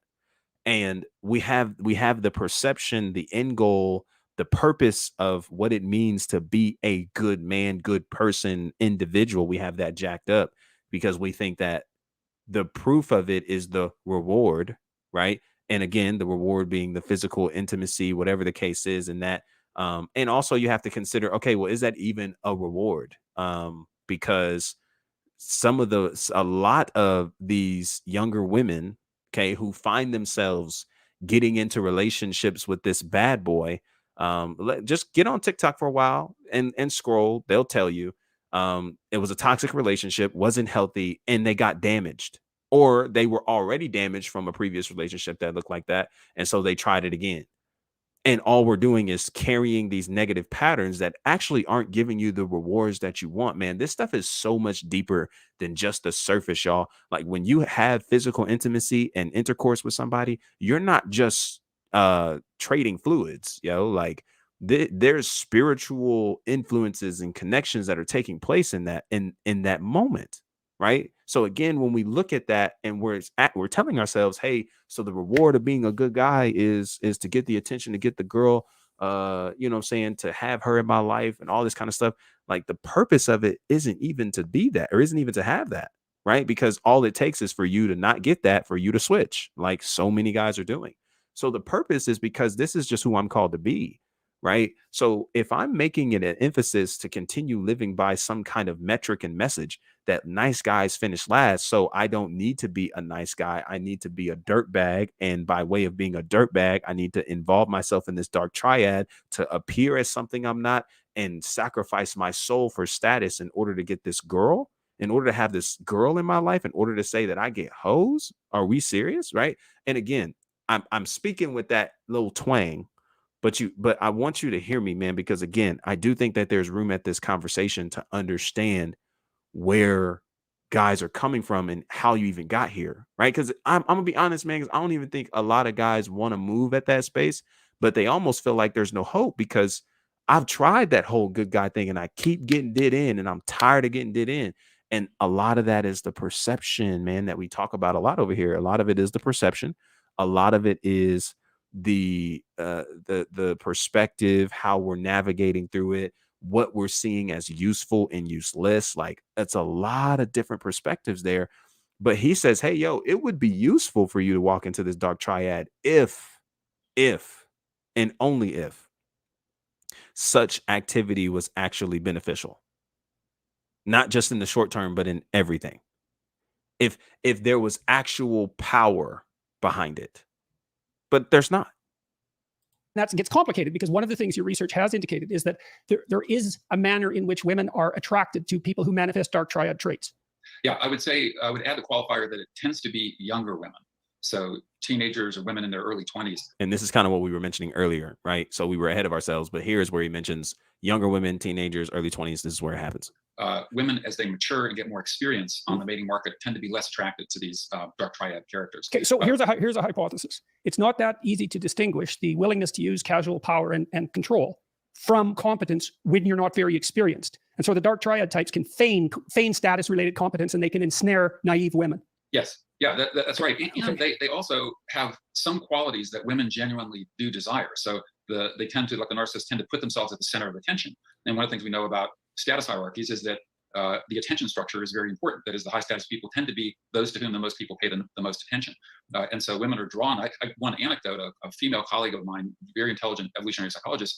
And we have the perception, the end goal, the purpose of what it means to be a good man, good person, individual. We have that jacked up because we think that the proof of it is the reward, right? And again, the reward being the physical intimacy, whatever the case is, and that. And also you have to consider, okay, well, is that even a reward? Because a lot of these younger women, okay, who find themselves getting into relationships with this bad boy, just get on TikTok for a while and scroll. They'll tell you it was a toxic relationship, wasn't healthy, and they got damaged, or they were already damaged from a previous relationship that looked like that, and so they tried it again. And all we're doing is carrying these negative patterns that actually aren't giving you the rewards that you want, man. This stuff is so much deeper than just the surface, y'all. Like when you have physical intimacy and intercourse with somebody, you're not just trading fluids, like there's spiritual influences and connections that are taking place in that moment, right? So again, when we look at that and we're telling ourselves, hey, so the reward of being a good guy is to get the attention, to get the girl, what I'm saying, to have her in my life and all this kind of stuff. Like the purpose of it isn't even to be that, or isn't even to have that, right? Because all it takes is for you to not get that, for you to switch, like so many guys are doing. So the purpose is because this is just who I'm called to be, right? So if I'm making it an emphasis to continue living by some kind of metric and message that nice guys finish last, so I don't need to be a nice guy, I need to be a dirt bag, and by way of being a dirt bag, I need to involve myself in this dark triad to appear as something I'm not and sacrifice my soul for status in order to get this girl, in order to have this girl in my life, in order to say that I get hoes. Are we serious? Right? And again, I'm speaking with that little twang, but I want you to hear me, man, because again, I do think that there's room at this conversation to understand where guys are coming from and how you even got here, right? Because I'm gonna be honest, man, because I don't even think a lot of guys want to move at that space, but they almost feel like there's no hope because I've tried that whole good guy thing and I keep getting did in and I'm tired of getting did in. And a lot of that is the perception, man, that we talk about a lot over here. A lot of it is the perception. A lot of it is the perspective, how we're navigating through it, what we're seeing as useful and useless. Like it's a lot of different perspectives there. But he says, hey, yo, it would be useful for you to walk into this dark triad if, and only if such activity was actually beneficial, not just in the short term, but in everything. If there was actual power behind it, but there's not. That gets complicated because one of the things your research has indicated is that there is a manner in which women are attracted to people who manifest dark triad traits. Yeah, I would say I would add the qualifier that it tends to be younger women. So teenagers or women in their early 20s. And this is kind of what we were mentioning earlier, right? So we were ahead of ourselves, but here's where he mentions younger women, teenagers, early 20s. This is where it happens. Women, as they mature and get more experience on the mating market, tend to be less attracted to these dark triad characters. Okay, so here's a hypothesis. It's not that easy to distinguish the willingness to use casual power and control from competence when you're not very experienced. And so the dark triad types can feign status-related competence, and they can ensnare naive women. Yes. Yeah, that's right. And they also have some qualities that women genuinely do desire. So they tend to, like the narcissists, tend to put themselves at the center of attention. And one of the things we know about status hierarchies is that the attention structure is very important. That is, the high status people tend to be those to whom the most people pay the most attention. And so women are drawn. One anecdote, a female colleague of mine, very intelligent evolutionary psychologist,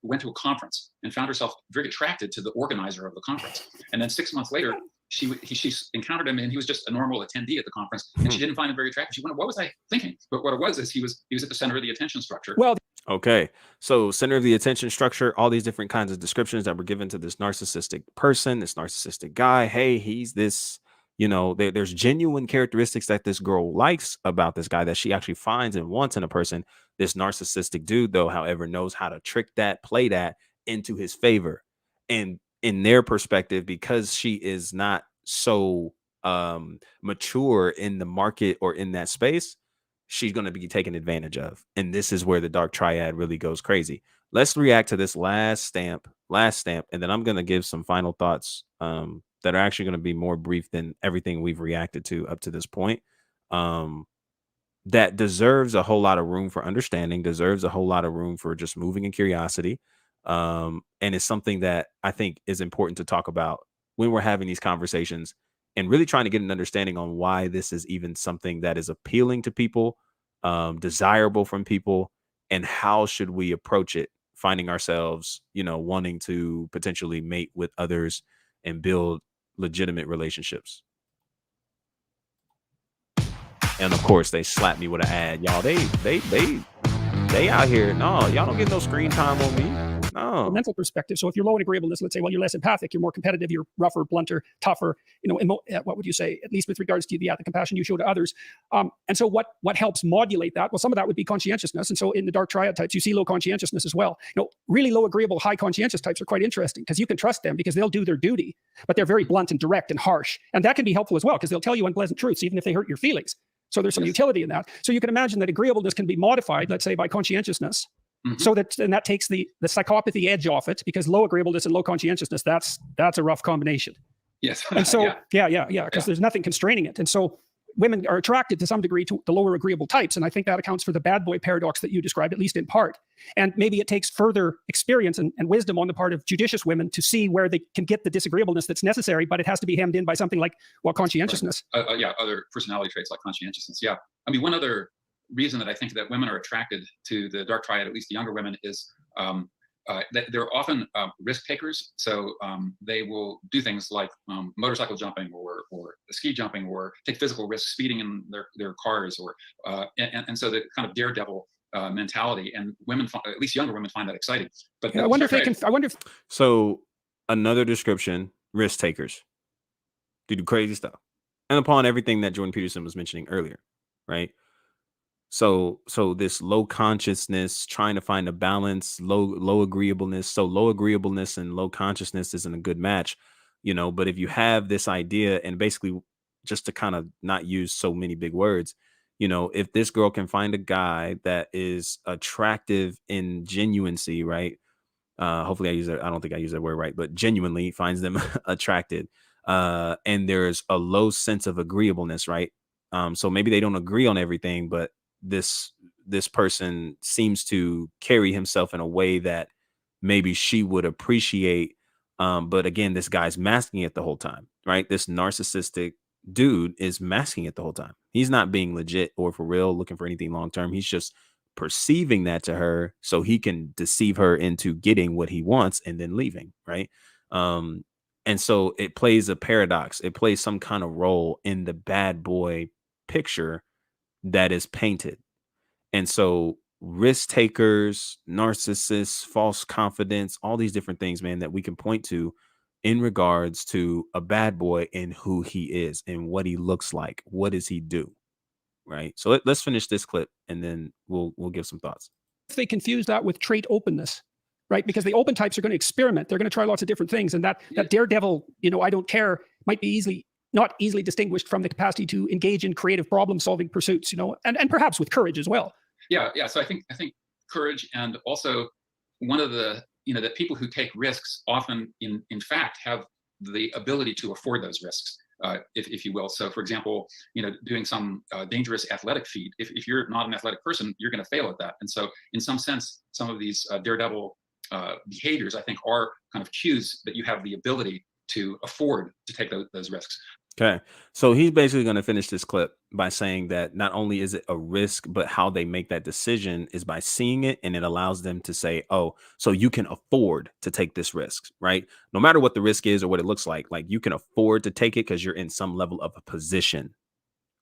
went to a conference and found herself very attracted to the organizer of the conference. And then 6 months later, she encountered him, and he was just a normal attendee at the conference, and she didn't find him very attractive. She wondered, what was I thinking? But what it was is he was at the center of the attention structure. Well, okay. So center of the attention structure, all these different kinds of descriptions that were given to this narcissistic person, this narcissistic guy. Hey, he's this, there's genuine characteristics that this girl likes about this guy that she actually finds and wants in a person. This narcissistic dude, though, however, knows how to trick that, play that into his favor. And in their perspective, because she is not so mature in the market or in that space, she's going to be taken advantage of. And this is where the dark triad really goes crazy. Let's react to this last stamp, and then I'm going to give some final thoughts that are actually going to be more brief than everything we've reacted to up to this point. That deserves a whole lot of room for understanding, deserves a whole lot of room for just moving in curiosity. And it's something that I think is important to talk about when we're having these conversations and really trying to get an understanding on why this is even something that is appealing to people, desirable from people, and how should we approach it, finding ourselves, wanting to potentially mate with others and build legitimate relationships. And of course, they slap me with an ad, y'all. They out here. No, y'all don't get no screen time on me. No. Mental perspective. So if you're low in agreeableness, let's say, well, you're less empathic, you're more competitive, you're rougher, blunter, tougher, what would you say, at least with regards to the compassion you show to others. And so what helps modulate that? Well, some of that would be conscientiousness. And so in the dark triad types, you see low conscientiousness as well. Really low agreeable, high conscientious types are quite interesting because you can trust them because they'll do their duty, but they're very blunt and direct and harsh. And that can be helpful as well because they'll tell you unpleasant truths, even if they hurt your feelings. So there's some utility in that. So you can imagine that agreeableness can be modified, let's say, by conscientiousness. Mm-hmm. So that takes the psychopathy edge off it, because low agreeableness and low conscientiousness, that's a rough combination. Yes. And so, because there's nothing constraining it. And so women are attracted to some degree to the lower agreeable types. And I think that accounts for the bad boy paradox that you described, at least in part. And maybe it takes further experience and wisdom on the part of judicious women to see where they can get the disagreeableness that's necessary, but it has to be hemmed in by something like, conscientiousness. Right. Other personality traits like conscientiousness. Yeah. I mean, one other reason that I think that women are attracted to the dark triad, at least the younger women, is that they're often risk takers. So they will do things like motorcycle jumping or ski jumping, or take physical risks, speeding in their cars, or and so the kind of daredevil mentality. And women, at least younger women, find that exciting. But I wonder if So another description: risk takers. They do crazy stuff, and upon everything that Jordan Peterson was mentioning earlier, right? So this low consciousness, trying to find a balance, low agreeableness. So low agreeableness and low consciousness isn't a good match, but if you have this idea, and basically just to kind of not use so many big words, if this girl can find a guy that is attractive in genuinency, right? Hopefully I don't think I use that word right, but genuinely finds them attracted. And there's a low sense of agreeableness, right? So maybe they don't agree on everything, but this person seems to carry himself in a way that maybe she would appreciate. But again, this guy's masking it the whole time, right? This narcissistic dude is masking it the whole time. He's not being legit or for real looking for anything long term. He's just perceiving that to her so he can deceive her into getting what he wants and then leaving, right? And so it plays a paradox. It plays some kind of role in the bad boy picture that is painted. And so risk takers, narcissists, false confidence, all these different things, man, that we can point to in regards to a bad boy and who he is and what he looks like. What does he do? Right. So let's finish this clip and then we'll give some thoughts. If they confuse that with trait openness, right? Because the open types are going to experiment. They're going to try lots of different things. And that daredevil, I don't care, might be not easily distinguished from the capacity to engage in creative problem-solving pursuits, and perhaps with courage as well. Yeah. So I think courage, and also one of the, that people who take risks often, in fact, have the ability to afford those risks. if you will. So, for example, doing some dangerous athletic feat. If you're not an athletic person, you're going to fail at that. And so, in some sense, some of these daredevil behaviors, I think, are kind of cues that you have the ability to afford to take those risks. Okay. So he's basically going to finish this clip by saying that not only is it a risk, but how they make that decision is by seeing it, and it allows them to say, oh, so you can afford to take this risk, right? No matter what the risk is or what it looks like you can afford to take it because you're in some level of a position,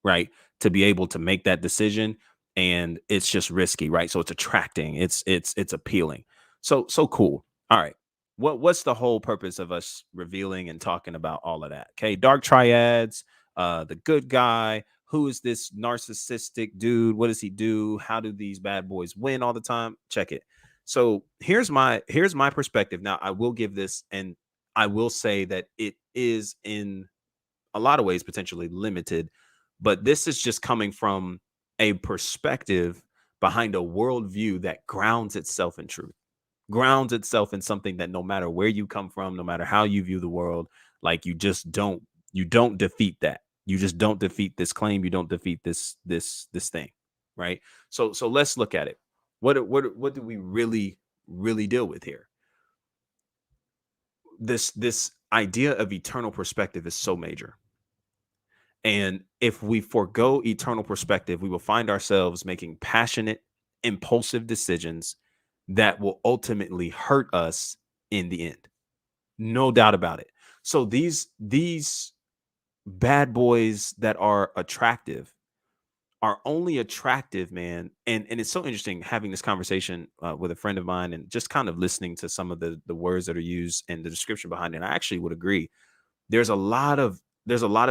right? To be able to make that decision. And it's just risky, right? So it's attracting, it's appealing. So cool. All right. What's the whole purpose of us revealing and talking about all of that? Okay, dark triads, the good guy, who is this narcissistic dude? What does he do? How do these bad boys win all the time? Check it. So here's my perspective. Now I will give this, and I will say that it is in a lot of ways potentially limited, but this is just coming from a perspective behind a worldview that grounds itself in truth, grounds itself in something that no matter where you come from, no matter how you view the world, like you don't defeat that. You just don't defeat this claim. You don't defeat this thing, right? So let's look at it. What do we really deal with here? This idea of eternal perspective is so major. And if we forego eternal perspective, we will find ourselves making passionate, impulsive decisions that will ultimately hurt us in the end. No doubt about it. So these bad boys that are attractive are only attractive, man. And it's so interesting having this conversation with a friend of mine and just kind of listening to some of the words that are used and the description behind it. And I actually would agree. There's a lot of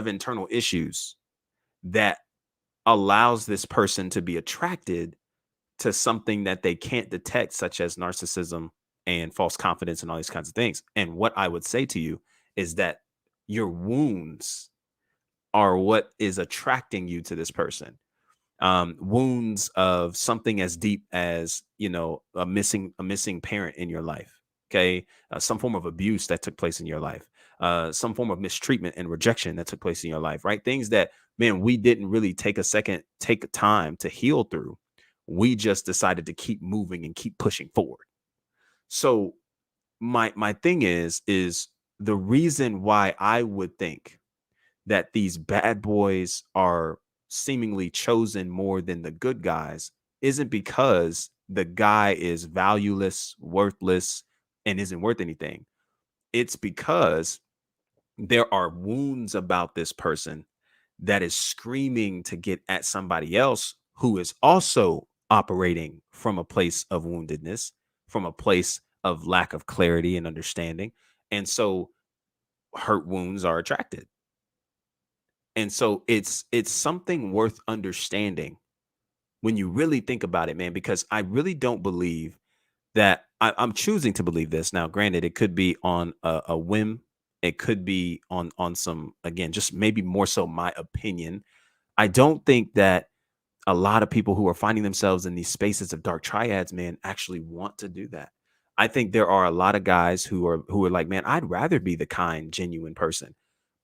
internal issues that allows this person to be attracted to something that they can't detect, such as narcissism and false confidence and all these kinds of things. And what I would say to you is that your wounds are what is attracting you to this person. Wounds of something as deep as, a missing parent in your life. Okay. Some form of abuse that took place in your life, some form of mistreatment and rejection that took place in your life, right? Things that, man, we didn't really take time to heal through. We just decided to keep moving and keep pushing forward. So my thing is the reason why I would think that these bad boys are seemingly chosen more than the good guys isn't because the guy is valueless, worthless, and isn't worth anything. It's because there are wounds about this person that is screaming to get at somebody else who is also operating from a place of woundedness, from a place of lack of clarity and understanding. And so hurt wounds are attracted. And so it's something worth understanding when you really think about it, man, because I really don't believe that I'm choosing to believe this. Now, granted, it could be on a whim. It could be on some, again, just maybe more so my opinion. I don't think that a lot of people who are finding themselves in these spaces of dark triads, man, actually want to do that. I think there are a lot of guys who are like, man, I'd rather be the kind, genuine person,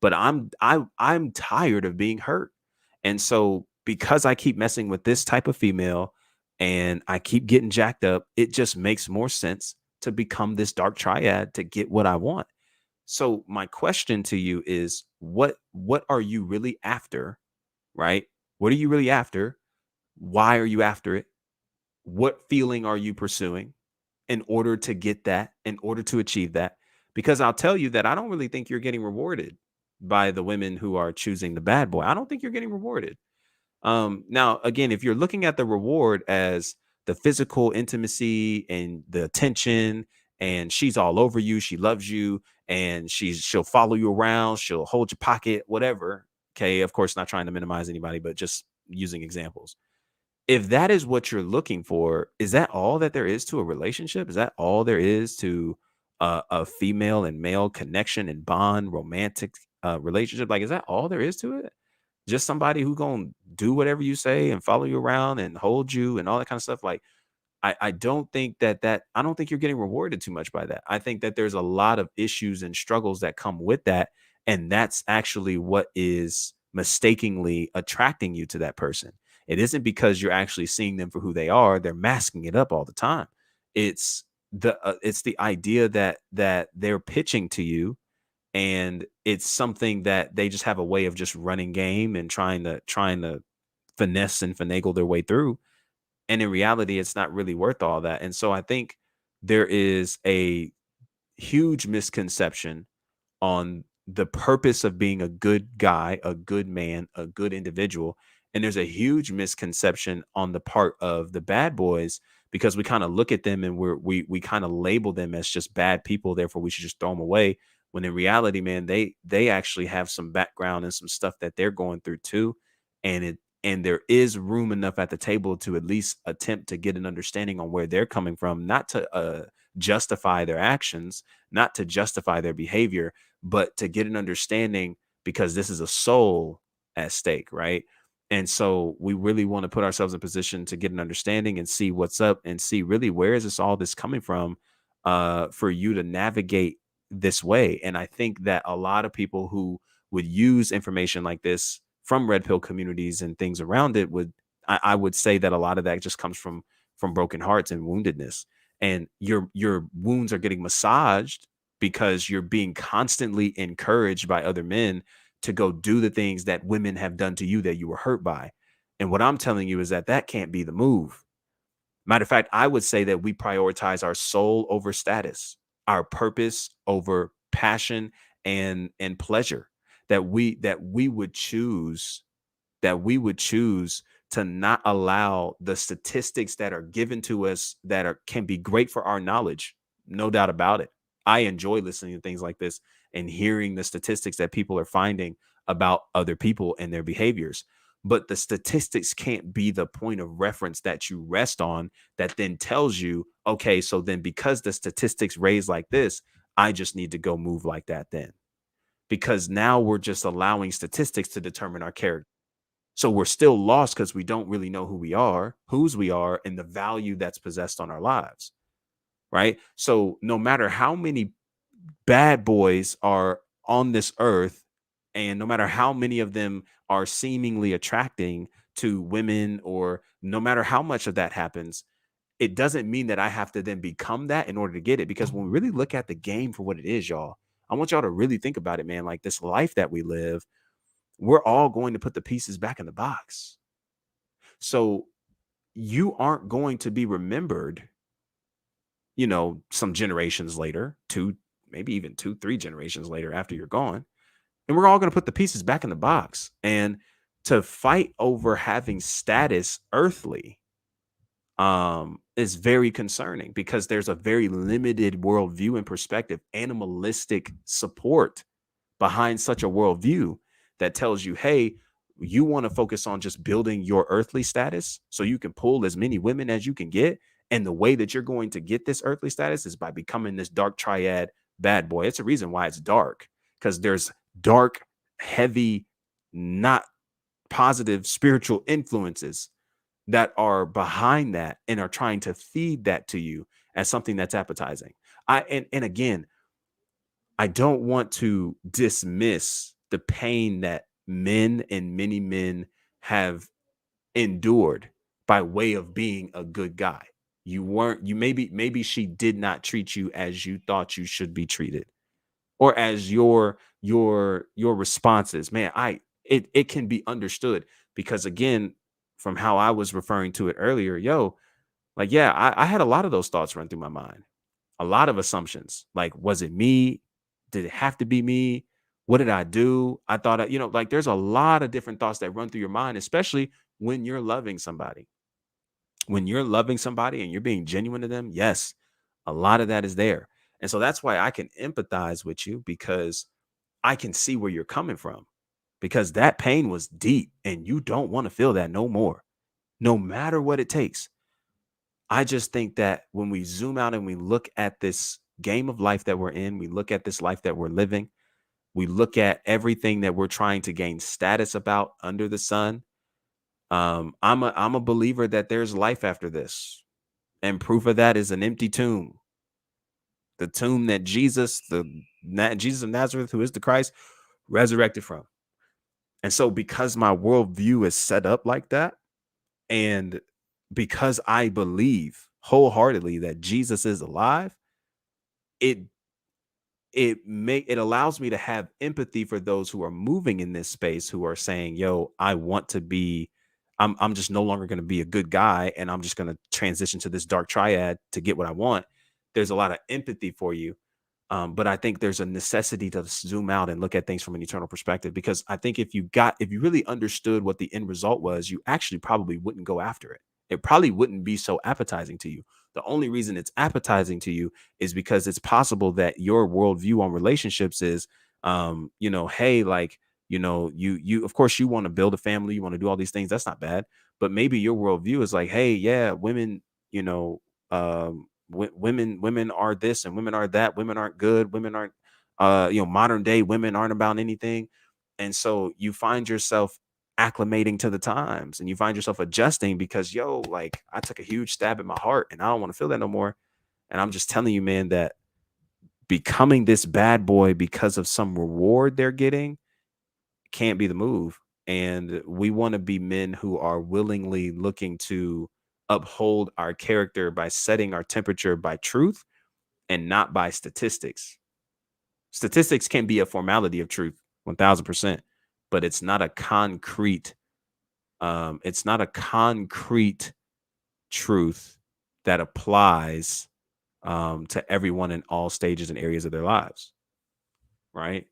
but I'm tired of being hurt. And so because I keep messing with this type of female and I keep getting jacked up, it just makes more sense to become this dark triad to get what I want. So my question to you is what are you really after, right? What are you really after? Why are you after it? What feeling are you pursuing in order to get that, in order to achieve that? Because I'll tell you that I don't really think you're getting rewarded by the women who are choosing the bad boy. I don't think you're getting rewarded. Now, again, if you're looking at the reward as the physical intimacy and the attention, and she's all over you, she loves you, and she'll follow you around, she'll hold your pocket, whatever. Okay, of course, not trying to minimize anybody, but just using examples. If that is what you're looking for, is that all that there is to a relationship? Is that all there is to a female and male connection and bond, romantic relationship? Like, is that all there is to it? Just somebody who gonna do whatever you say and follow you around and hold you and all that kind of stuff. Like, I don't think that I don't think you're getting rewarded too much by that. I think that there's a lot of issues and struggles that come with that. And that's actually what is mistakenly attracting you to that person. It isn't because you're actually seeing them for who they are. They're masking it up all the time. It's it's the idea that they're pitching to you, and it's something that they just have a way of just running game and trying to finesse and finagle their way through. And in reality, it's not really worth all that. And so I think there is a huge misconception on the purpose of being a good guy, a good man, a good individual. And there's a huge misconception on the part of the bad boys, because we kind of look at them and we kind of label them as just bad people, therefore we should just throw them away. When in reality, man, they actually have some background and some stuff that they're going through too. And there is room enough at the table to at least attempt to get an understanding on where they're coming from, not to justify their actions, not to justify their behavior, but to get an understanding, because this is a soul at stake, right? And so we really want to put ourselves in position to get an understanding and see what's up and see really where is this all this coming from, for you to navigate this way. And I think that a lot of people who would use information like this from red pill communities and things around it would, I would say that a lot of that just comes from broken hearts and woundedness. And your wounds are getting massaged because you're being constantly encouraged by other men to go do the things that women have done to you that you were hurt by. And what I'm telling you is that that can't be the move. Matter of fact, I would say that we prioritize our soul over status, our purpose over passion and pleasure. That we would choose to not allow the statistics that are given to us that can be great for our knowledge. No doubt about it. I enjoy listening to things like this and hearing the statistics that people are finding about other people and their behaviors. But the statistics can't be the point of reference that you rest on that then tells you, okay, so then because the statistics raise like this, I just need to go move like that then. Because now we're just allowing statistics to determine our character. So we're still lost because we don't really know who we are, whose we are, and the value that's possessed on our lives. Right. So no matter how many bad boys are on this earth, and no matter how many of them are seemingly attracting to women, or no matter how much of that happens, it doesn't mean that I have to then become that in order to get it. Because when we really look at the game for what it is, y'all, I want y'all to really think about it, man. Like this life that we live, we're all going to put the pieces back in the box. So you aren't going to be remembered, some generations later, maybe even 2, 3 generations later after you're gone. And we're all going to put the pieces back in the box. And to fight over having status earthly is very concerning, because there's a very limited worldview and perspective, animalistic support behind such a worldview that tells you, hey, you want to focus on just building your earthly status so you can pull as many women as you can get. And the way that you're going to get this earthly status is by becoming this dark triad bad boy. It's a reason why it's dark, because there's dark, heavy, not positive spiritual influences that are behind that and are trying to feed that to you as something that's appetizing. And again, I don't want to dismiss the pain that men and many men have endured by way of being a good guy. Maybe she did not treat you as you thought you should be treated, or as your responses. Man, it can be understood, because again, from how I was referring to it earlier, like, yeah, I had a lot of those thoughts run through my mind, a lot of assumptions. Like, was it me? Did it have to be me? What did I do? I thought, like there's a lot of different thoughts that run through your mind, especially when you're loving somebody. When you're loving somebody and you're being genuine to them, yes, a lot of that is there. And so that's why I can empathize with you, because I can see where you're coming from, because that pain was deep and you don't want to feel that no more, no matter what it takes. I just think that when we zoom out and we look at this game of life that we're in, we look at this life that we're living, we look at everything that we're trying to gain status about under the sun. I'm a believer that there's life after this, and proof of that is an empty tomb. The tomb that Jesus of Nazareth, who is the Christ, resurrected from. And so because my worldview is set up like that, and because I believe wholeheartedly that Jesus is alive, it it allows me to have empathy for those who are moving in this space, who are saying, yo, I want to be, I'm just no longer going to be a good guy, and I'm just going to transition to this dark triad to get what I want. There's a lot of empathy for you. But I think there's a necessity to zoom out and look at things from an eternal perspective, because I think if you really understood what the end result was, you actually probably wouldn't go after it. It probably wouldn't be so appetizing to you. The only reason it's appetizing to you is because it's possible that your worldview on relationships is, hey, like, you of course you want to build a family, you want to do all these things. That's not bad. But maybe your worldview is like, hey, yeah, women, women are this and women are that, women aren't good, women aren't modern day women aren't about anything. And so you find yourself acclimating to the times, and you find yourself adjusting because, like, I took a huge stab at my heart and I don't want to feel that no more. And I'm just telling you, man, that becoming this bad boy because of some reward they're getting can't be the move. And we want to be men who are willingly looking to uphold our character by setting our temperature by truth and not by statistics. Statistics can be a formality of truth, 1000%, but it's not a concrete, truth that applies to everyone in all stages and areas of their lives. Right.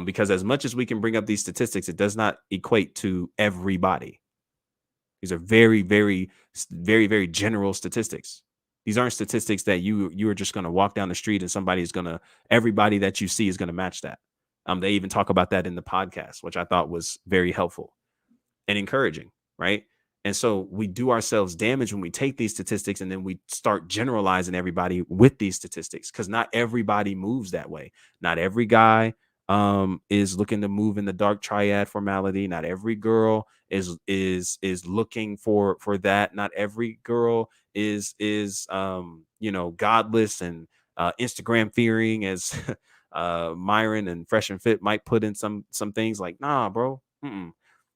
Because as much as we can bring up these statistics, it does not equate to everybody. These are very, very, very, very general statistics. These aren't statistics that you are just going to walk down the street and everybody that you see is going to match that. They even talk about that in the podcast, which I thought was very helpful and encouraging, right? And so we do ourselves damage when we take these statistics and then we start generalizing everybody with these statistics, because not everybody moves that way. Not every guy is looking to move in the dark triad formality. Not every girl is looking for that. Not every girl is godless and Instagram fearing, as Myron and Fresh and Fit might put in some things. Like, nah, bro.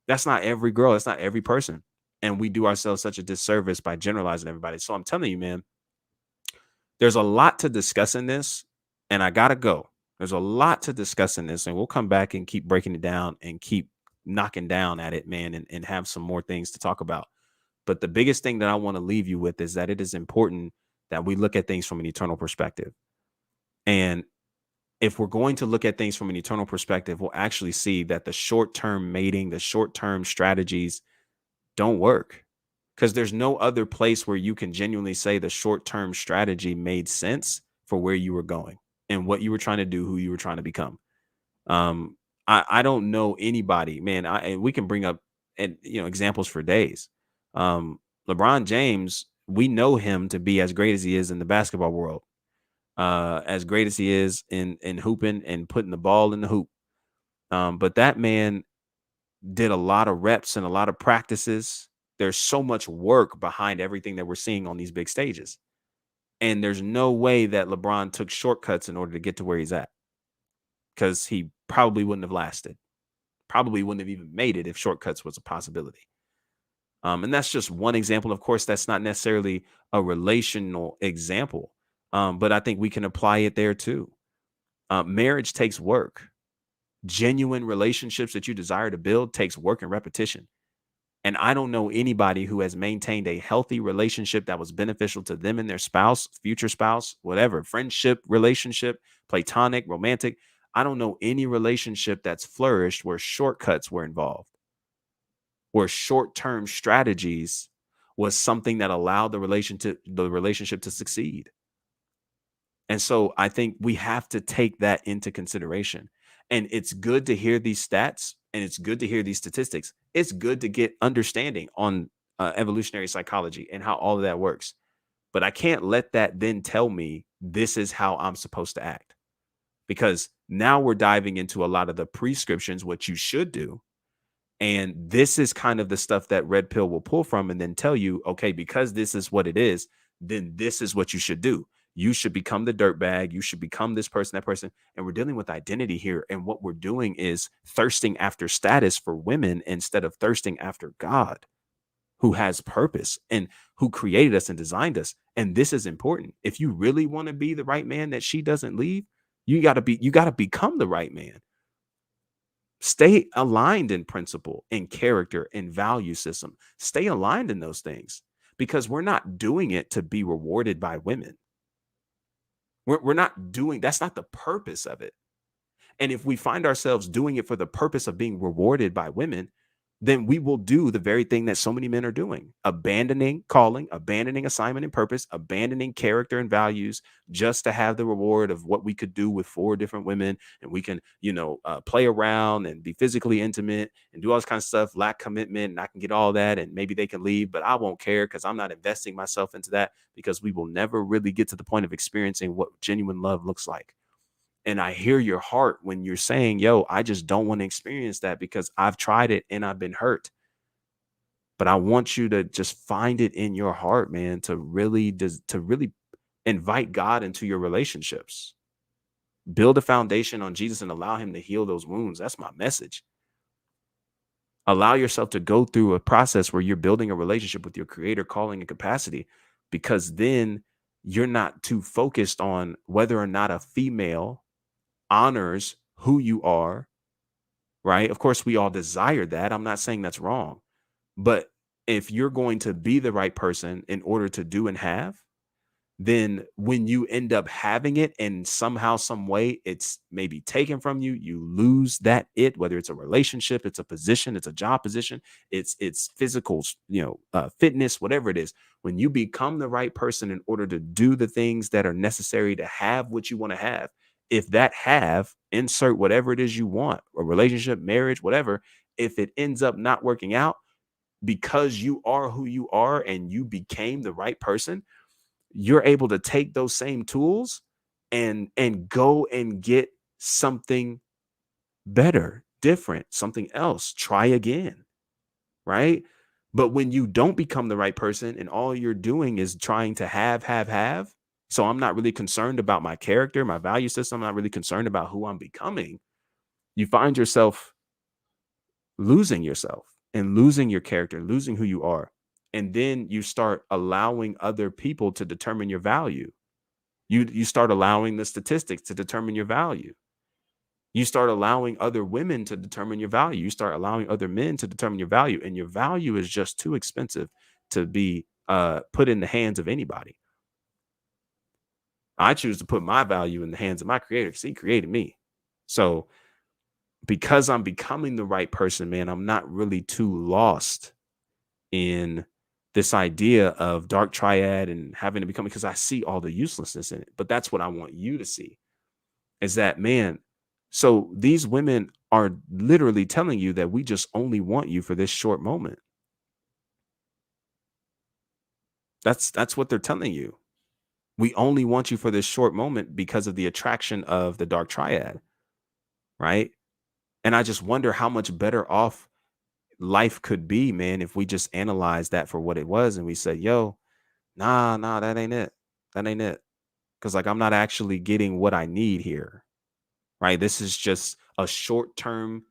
That's not every girl. That's not every person. And we do ourselves such a disservice by generalizing everybody. So I'm telling you, man, there's a lot to discuss in this, and I gotta go. There's a lot to discuss in this, and we'll come back and keep breaking it down and keep knocking down at it, man, and have some more things to talk about. But the biggest thing that I want to leave you with is that it is important that we look at things from an eternal perspective. And if we're going to look at things from an eternal perspective, we'll actually see that the short-term mating, the short-term strategies don't work, because there's no other place where you can genuinely say the short-term strategy made sense for where you were going and what you were trying to do, who you were trying to become. I don't know anybody, man. And we can bring up examples for days. LeBron James, we know him to be as great as he is in the basketball world, as great as he is in hooping and putting the ball in the hoop. But that man did a lot of reps and a lot of practices. There's so much work behind everything that we're seeing on these big stages. And there's no way that LeBron took shortcuts in order to get to where he's at, because he probably wouldn't have lasted. Probably wouldn't have even made it if shortcuts was a possibility. And that's just one example. Of course, that's not necessarily a relational example, but I think we can apply it there too. Marriage takes work. Genuine relationships that you desire to build takes work and repetition. And I don't know anybody who has maintained a healthy relationship that was beneficial to them and their spouse, future spouse, whatever, friendship, relationship, platonic, romantic. I don't know any relationship that's flourished where shortcuts were involved, where short-term strategies was something that allowed the relationship to succeed. And so I think we have to take that into consideration. And it's good to hear these stats, and it's good to hear these statistics. It's good to get understanding on evolutionary psychology and how all of that works. But I can't let that then tell me this is how I'm supposed to act, because now we're diving into a lot of the prescriptions, what you should do. And this is kind of the stuff that Red Pill will pull from and then tell you, okay, because this is what it is, then this is what you should do. You should become the dirtbag. You should become this person, that person. And we're dealing with identity here. And what we're doing is thirsting after status for women instead of thirsting after God, who has purpose and who created us and designed us. And this is important. If you really want to be the right man that she doesn't leave, you got to become the right man. Stay aligned in principle, in character, in value system. Stay aligned in those things, because we're not doing it to be rewarded by women. We're not doing, that's not the purpose of it. And if we find ourselves doing it for the purpose of being rewarded by women, then we will do the very thing that so many men are doing: abandoning calling, abandoning assignment and purpose, abandoning character and values, just to have the reward of what we could do with 4 different women. And we can, play around and be physically intimate and do all this kind of stuff, lack commitment. And I can get all that. And maybe they can leave, but I won't care because I'm not investing myself into that, because we will never really get to the point of experiencing what genuine love looks like. And I hear your heart when you're saying, yo, I just don't want to experience that because I've tried it and I've been hurt. But I want you to just find it in your heart, man, to really invite God into your relationships. Build a foundation on Jesus and allow him to heal those wounds. That's my message. Allow yourself to go through a process where you're building a relationship with your creator, calling, and capacity, because then you're not too focused on whether or not a female honors who you are, right? Of course, we all desire that. I'm not saying that's wrong. But if you're going to be the right person in order to do and have, then when you end up having it and somehow, some way it's maybe taken from you, you lose that whether it's a relationship, it's a position, it's a job position, it's physical, fitness, whatever it is. When you become the right person in order to do the things that are necessary to have what you want to have, if that insert whatever it is you want, a relationship, marriage, whatever, if it ends up not working out because you are who you are and you became the right person, you're able to take those same tools and go and get something better, different, something else, try again, right? But when you don't become the right person and all you're doing is trying to have, so I'm not really concerned about my character, my value system, I'm not really concerned about who I'm becoming, you find yourself losing yourself and losing your character, losing who you are. And then you start allowing other people to determine your value. You start allowing the statistics to determine your value. You start allowing other women to determine your value. You start allowing other men to determine your value. And your value is just too expensive to be put in the hands of anybody. I choose to put my value in the hands of my creator because he created me. So because I'm becoming the right person, man, I'm not really too lost in this idea of dark triad and having to become, because I see all the uselessness in it. But that's what I want you to see, is that, man, so these women are literally telling you that we just only want you for this short moment. That's what they're telling you. We only want you for this short moment because of the attraction of the dark triad, right? And I just wonder how much better off life could be, man, if we just analyze that for what it was and we said, yo, nah, that ain't it. That ain't it. Because like I'm not actually getting what I need here, right? This is just a short-term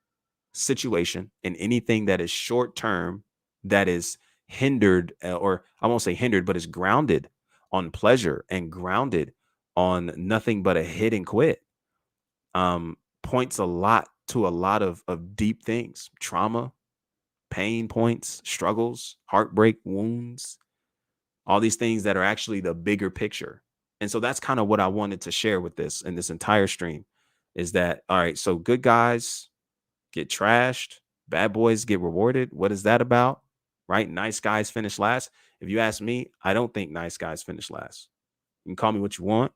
situation, and anything that is short-term that is hindered, or I won't say hindered, but is grounded on pleasure and grounded on nothing but a hit and quit, points a lot to a lot of deep things: trauma, pain points, struggles, heartbreak, wounds, all these things that are actually the bigger picture. And so that's kind of what I wanted to share with this in this entire stream, is that, all right, so good guys get trashed, bad boys get rewarded. What is that about? Right? Nice guys finish last. If you ask me, I don't think nice guys finish last. You can call me what you want.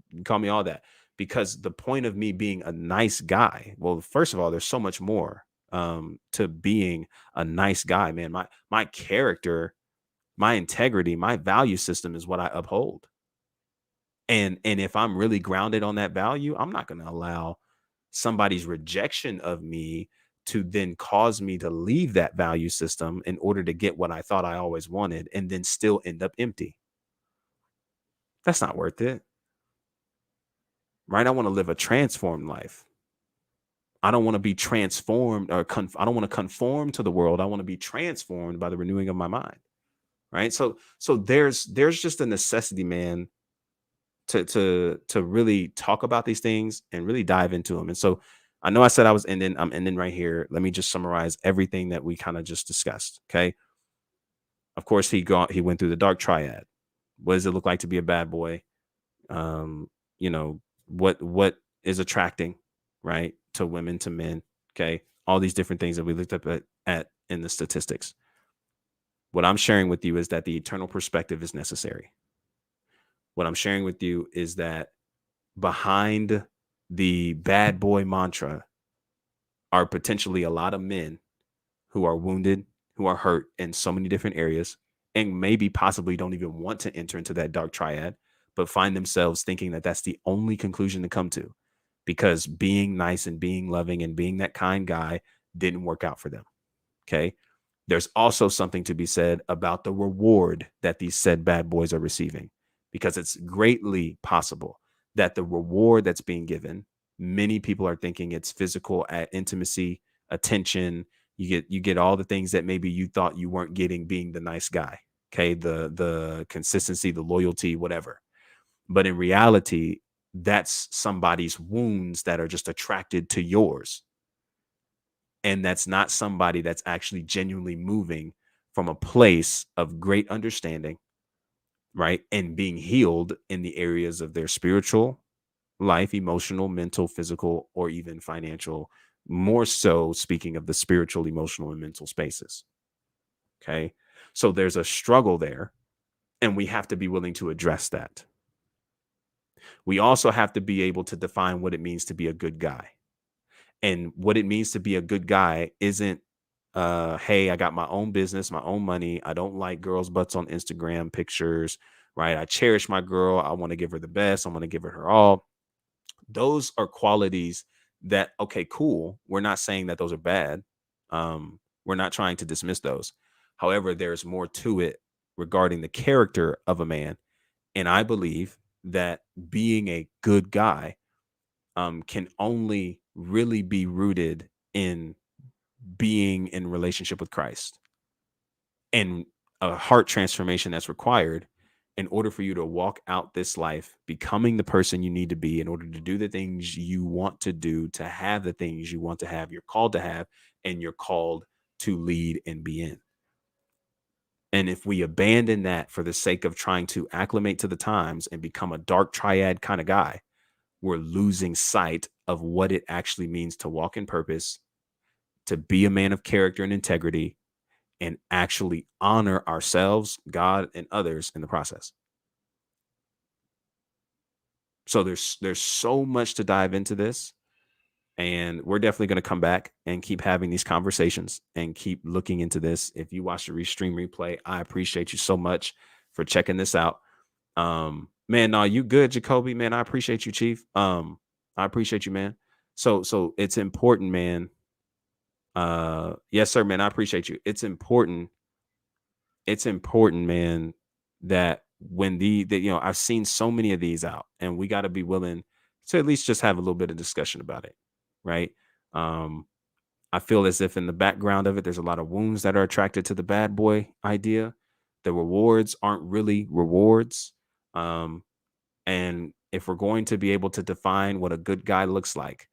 You can call me all that, because the point of me being a nice guy, well, first of all, there's so much more to being a nice guy, man. My character, my integrity, my value system is what I uphold. And if I'm really grounded on that value, I'm not going to allow somebody's rejection of me to then cause me to leave that value system in order to get what I thought I always wanted and then still end up empty. That's not worth it. Right? I want to live a transformed life. I don't want to be transformed or I don't want to conform to the world. I want to be transformed by the renewing of my mind. Right? So there's just a necessity, man, to really talk about these things and really dive into them. And so I know I said I was ending. I'm ending right here. Let me just summarize everything that we kind of just discussed. Okay. Of course, he went through the dark triad. What does it look like to be a bad boy? Um, you know, what is attracting, right, to women, to men. Okay. All these different things that we looked up at in the statistics. What I'm sharing with you is that the eternal perspective is necessary. What I'm sharing with you is that behind the bad boy mantra are potentially a lot of men who are wounded, who are hurt in so many different areas, and maybe possibly don't even want to enter into that dark triad, but find themselves thinking that that's the only conclusion to come to because being nice and being loving and being that kind guy didn't work out for them. Okay. There's also something to be said about the reward that these said bad boys are receiving, because it's greatly possible that the reward that's being given, many people are thinking it's physical intimacy, attention. You get all the things that maybe you thought you weren't getting being the nice guy. Okay, the consistency, the loyalty, whatever. But in reality, that's somebody's wounds that are just attracted to yours. And that's not somebody that's actually genuinely moving from a place of great understanding, right? And being healed in the areas of their spiritual life, emotional, mental, physical, or even financial, more so speaking of the spiritual, emotional, and mental spaces. Okay. So there's a struggle there, and we have to be willing to address that. We also have to be able to define what it means to be a good guy. And what it means to be a good guy isn't, hey, I got my own business, my own money. I don't like girls' butts on Instagram pictures, right? I cherish my girl. I want to give her the best. I want to give her all. Those are qualities that, okay, cool. We're not saying that those are bad. We're not trying to dismiss those. However, there's more to it regarding the character of a man. And I believe that being a good guy can only really be rooted in being in relationship with Christ and a heart transformation that's required in order for you to walk out this life, becoming the person you need to be in order to do the things you want to do, to have the things you want to have, you're called to have, and you're called to lead and be in. And if we abandon that for the sake of trying to acclimate to the times and become a dark triad kind of guy, we're losing sight of what it actually means to walk in purpose, to be a man of character and integrity, and actually honor ourselves, God, and others in the process. So there's so much to dive into this, and we're definitely going to come back and keep having these conversations and keep looking into this. If you watch the restream replay, I appreciate you so much for checking this out. Man, no, you good, Jacoby, man. I appreciate you, Chief. I appreciate you, man. So it's important, man. Yes, sir, man. I appreciate you. It's important, man, that when I've seen so many of these out, and we got to be willing to at least just have a little bit of discussion about it, right? Um, I feel as if in the background of it, there's a lot of wounds that are attracted to the bad boy idea. The rewards aren't really rewards. And if we're going to be able to define what a good guy looks like,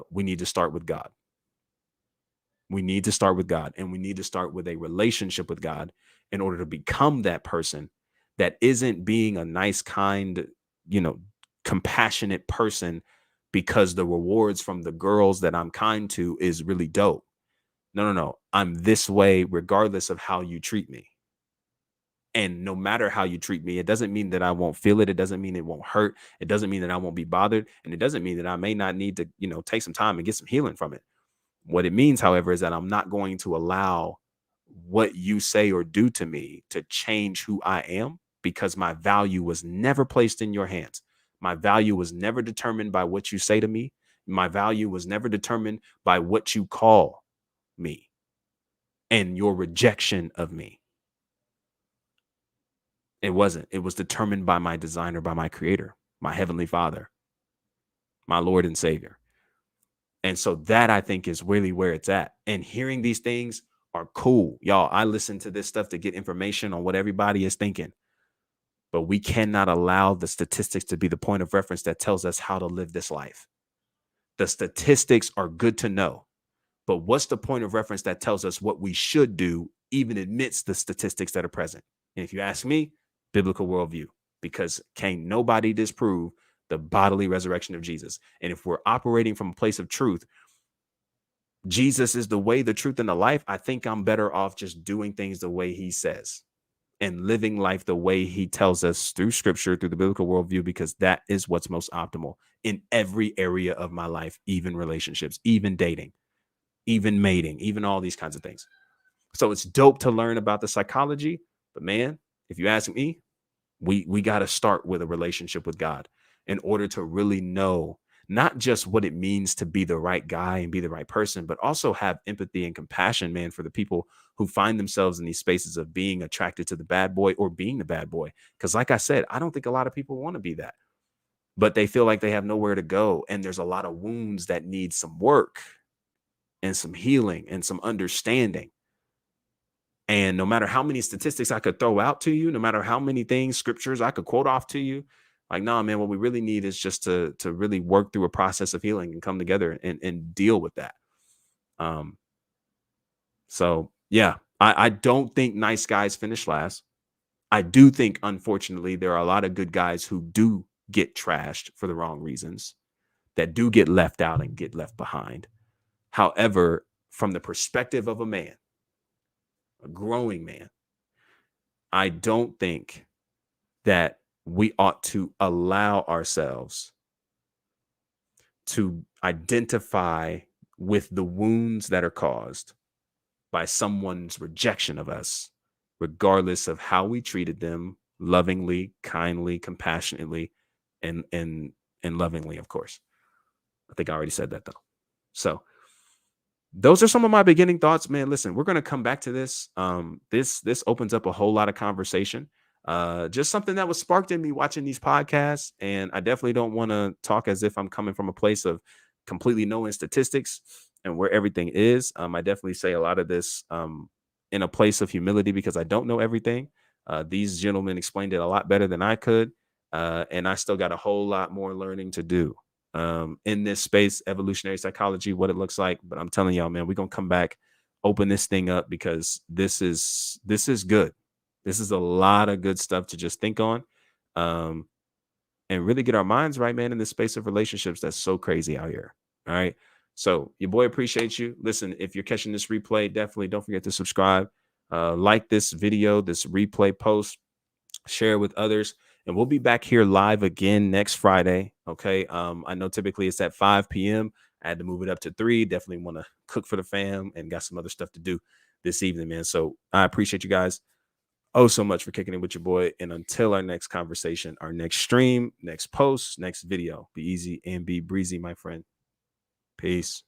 we need to start with God. We need to start with God, and we need to start with a relationship with God in order to become that person that isn't being a nice, kind, you know, compassionate person because the rewards from the girls that I'm kind to is really dope. No, no, no. I'm this way regardless of how you treat me. And no matter how you treat me, it doesn't mean that I won't feel it. It doesn't mean it won't hurt. It doesn't mean that I won't be bothered. And it doesn't mean that I may not need to, take some time and get some healing from it. What it means, however, is that I'm not going to allow what you say or do to me to change who I am, because my value was never placed in your hands. My value was never determined by what you say to me. My value was never determined by what you call me and your rejection of me. It wasn't. It was determined by my designer, by my creator, my heavenly father, my Lord and Savior. And so that, I think, is really where it's at. And hearing these things are cool. Y'all, I listen to this stuff to get information on what everybody is thinking. But we cannot allow the statistics to be the point of reference that tells us how to live this life. The statistics are good to know. But what's the point of reference that tells us what we should do, even amidst the statistics that are present? And if you ask me, biblical worldview, because can't nobody disprove the bodily resurrection of Jesus. And if we're operating from a place of truth, Jesus is the way, the truth, and the life. I think I'm better off just doing things the way he says and living life the way he tells us through scripture, through the biblical worldview, because that is what's most optimal in every area of my life, even relationships, even dating, even mating, even all these kinds of things. So it's dope to learn about the psychology. But man, if you ask me, we got to start with a relationship with God in order to really know not just what it means to be the right guy and be the right person, but also have empathy and compassion, man, for the people who find themselves in these spaces of being attracted to the bad boy or being the bad boy. Because like I said, I don't think a lot of people want to be that, but they feel like they have nowhere to go. And there's a lot of wounds that need some work and some healing and some understanding. And no matter how many statistics I could throw out to you, no matter how many things, scriptures I could quote off to you, like, nah, man, what we really need is just to really work through a process of healing and come together and deal with that. So yeah, I don't think nice guys finish last. I do think, unfortunately, there are a lot of good guys who do get trashed for the wrong reasons, that do get left out and get left behind. However, from the perspective of a man, a growing man, I don't think that we ought to allow ourselves to identify with the wounds that are caused by someone's rejection of us, regardless of how we treated them, lovingly, kindly, compassionately, and lovingly, of course. I think I already said that though. So those are some of my beginning thoughts, man. Listen, we're going to come back to this. This opens up a whole lot of conversation. Just something that was sparked in me watching these podcasts. And I definitely don't want to talk as if I'm coming from a place of completely knowing statistics and where everything is. I definitely say a lot of this in a place of humility because I don't know everything. These gentlemen explained it a lot better than I could. And I still got a whole lot more learning to do in this space, evolutionary psychology, what it looks like. But I'm telling y'all, man, we're going to come back, open this thing up because this is good. This is a lot of good stuff to just think on and really get our minds right, man, in this space of relationships that's so crazy out here. All right. So your boy appreciates you. Listen, if you're catching this replay, definitely don't forget to subscribe, like this video, this replay post, share with others. And we'll be back here live again next Friday. Okay. I know typically it's at 5 p.m. I had to move it up to 3. Definitely want to cook for the fam and got some other stuff to do this evening, man. So I appreciate you guys so much for kicking it with your boy. And until our next conversation, our next stream, next post, next video, be easy and be breezy, my friend. Peace.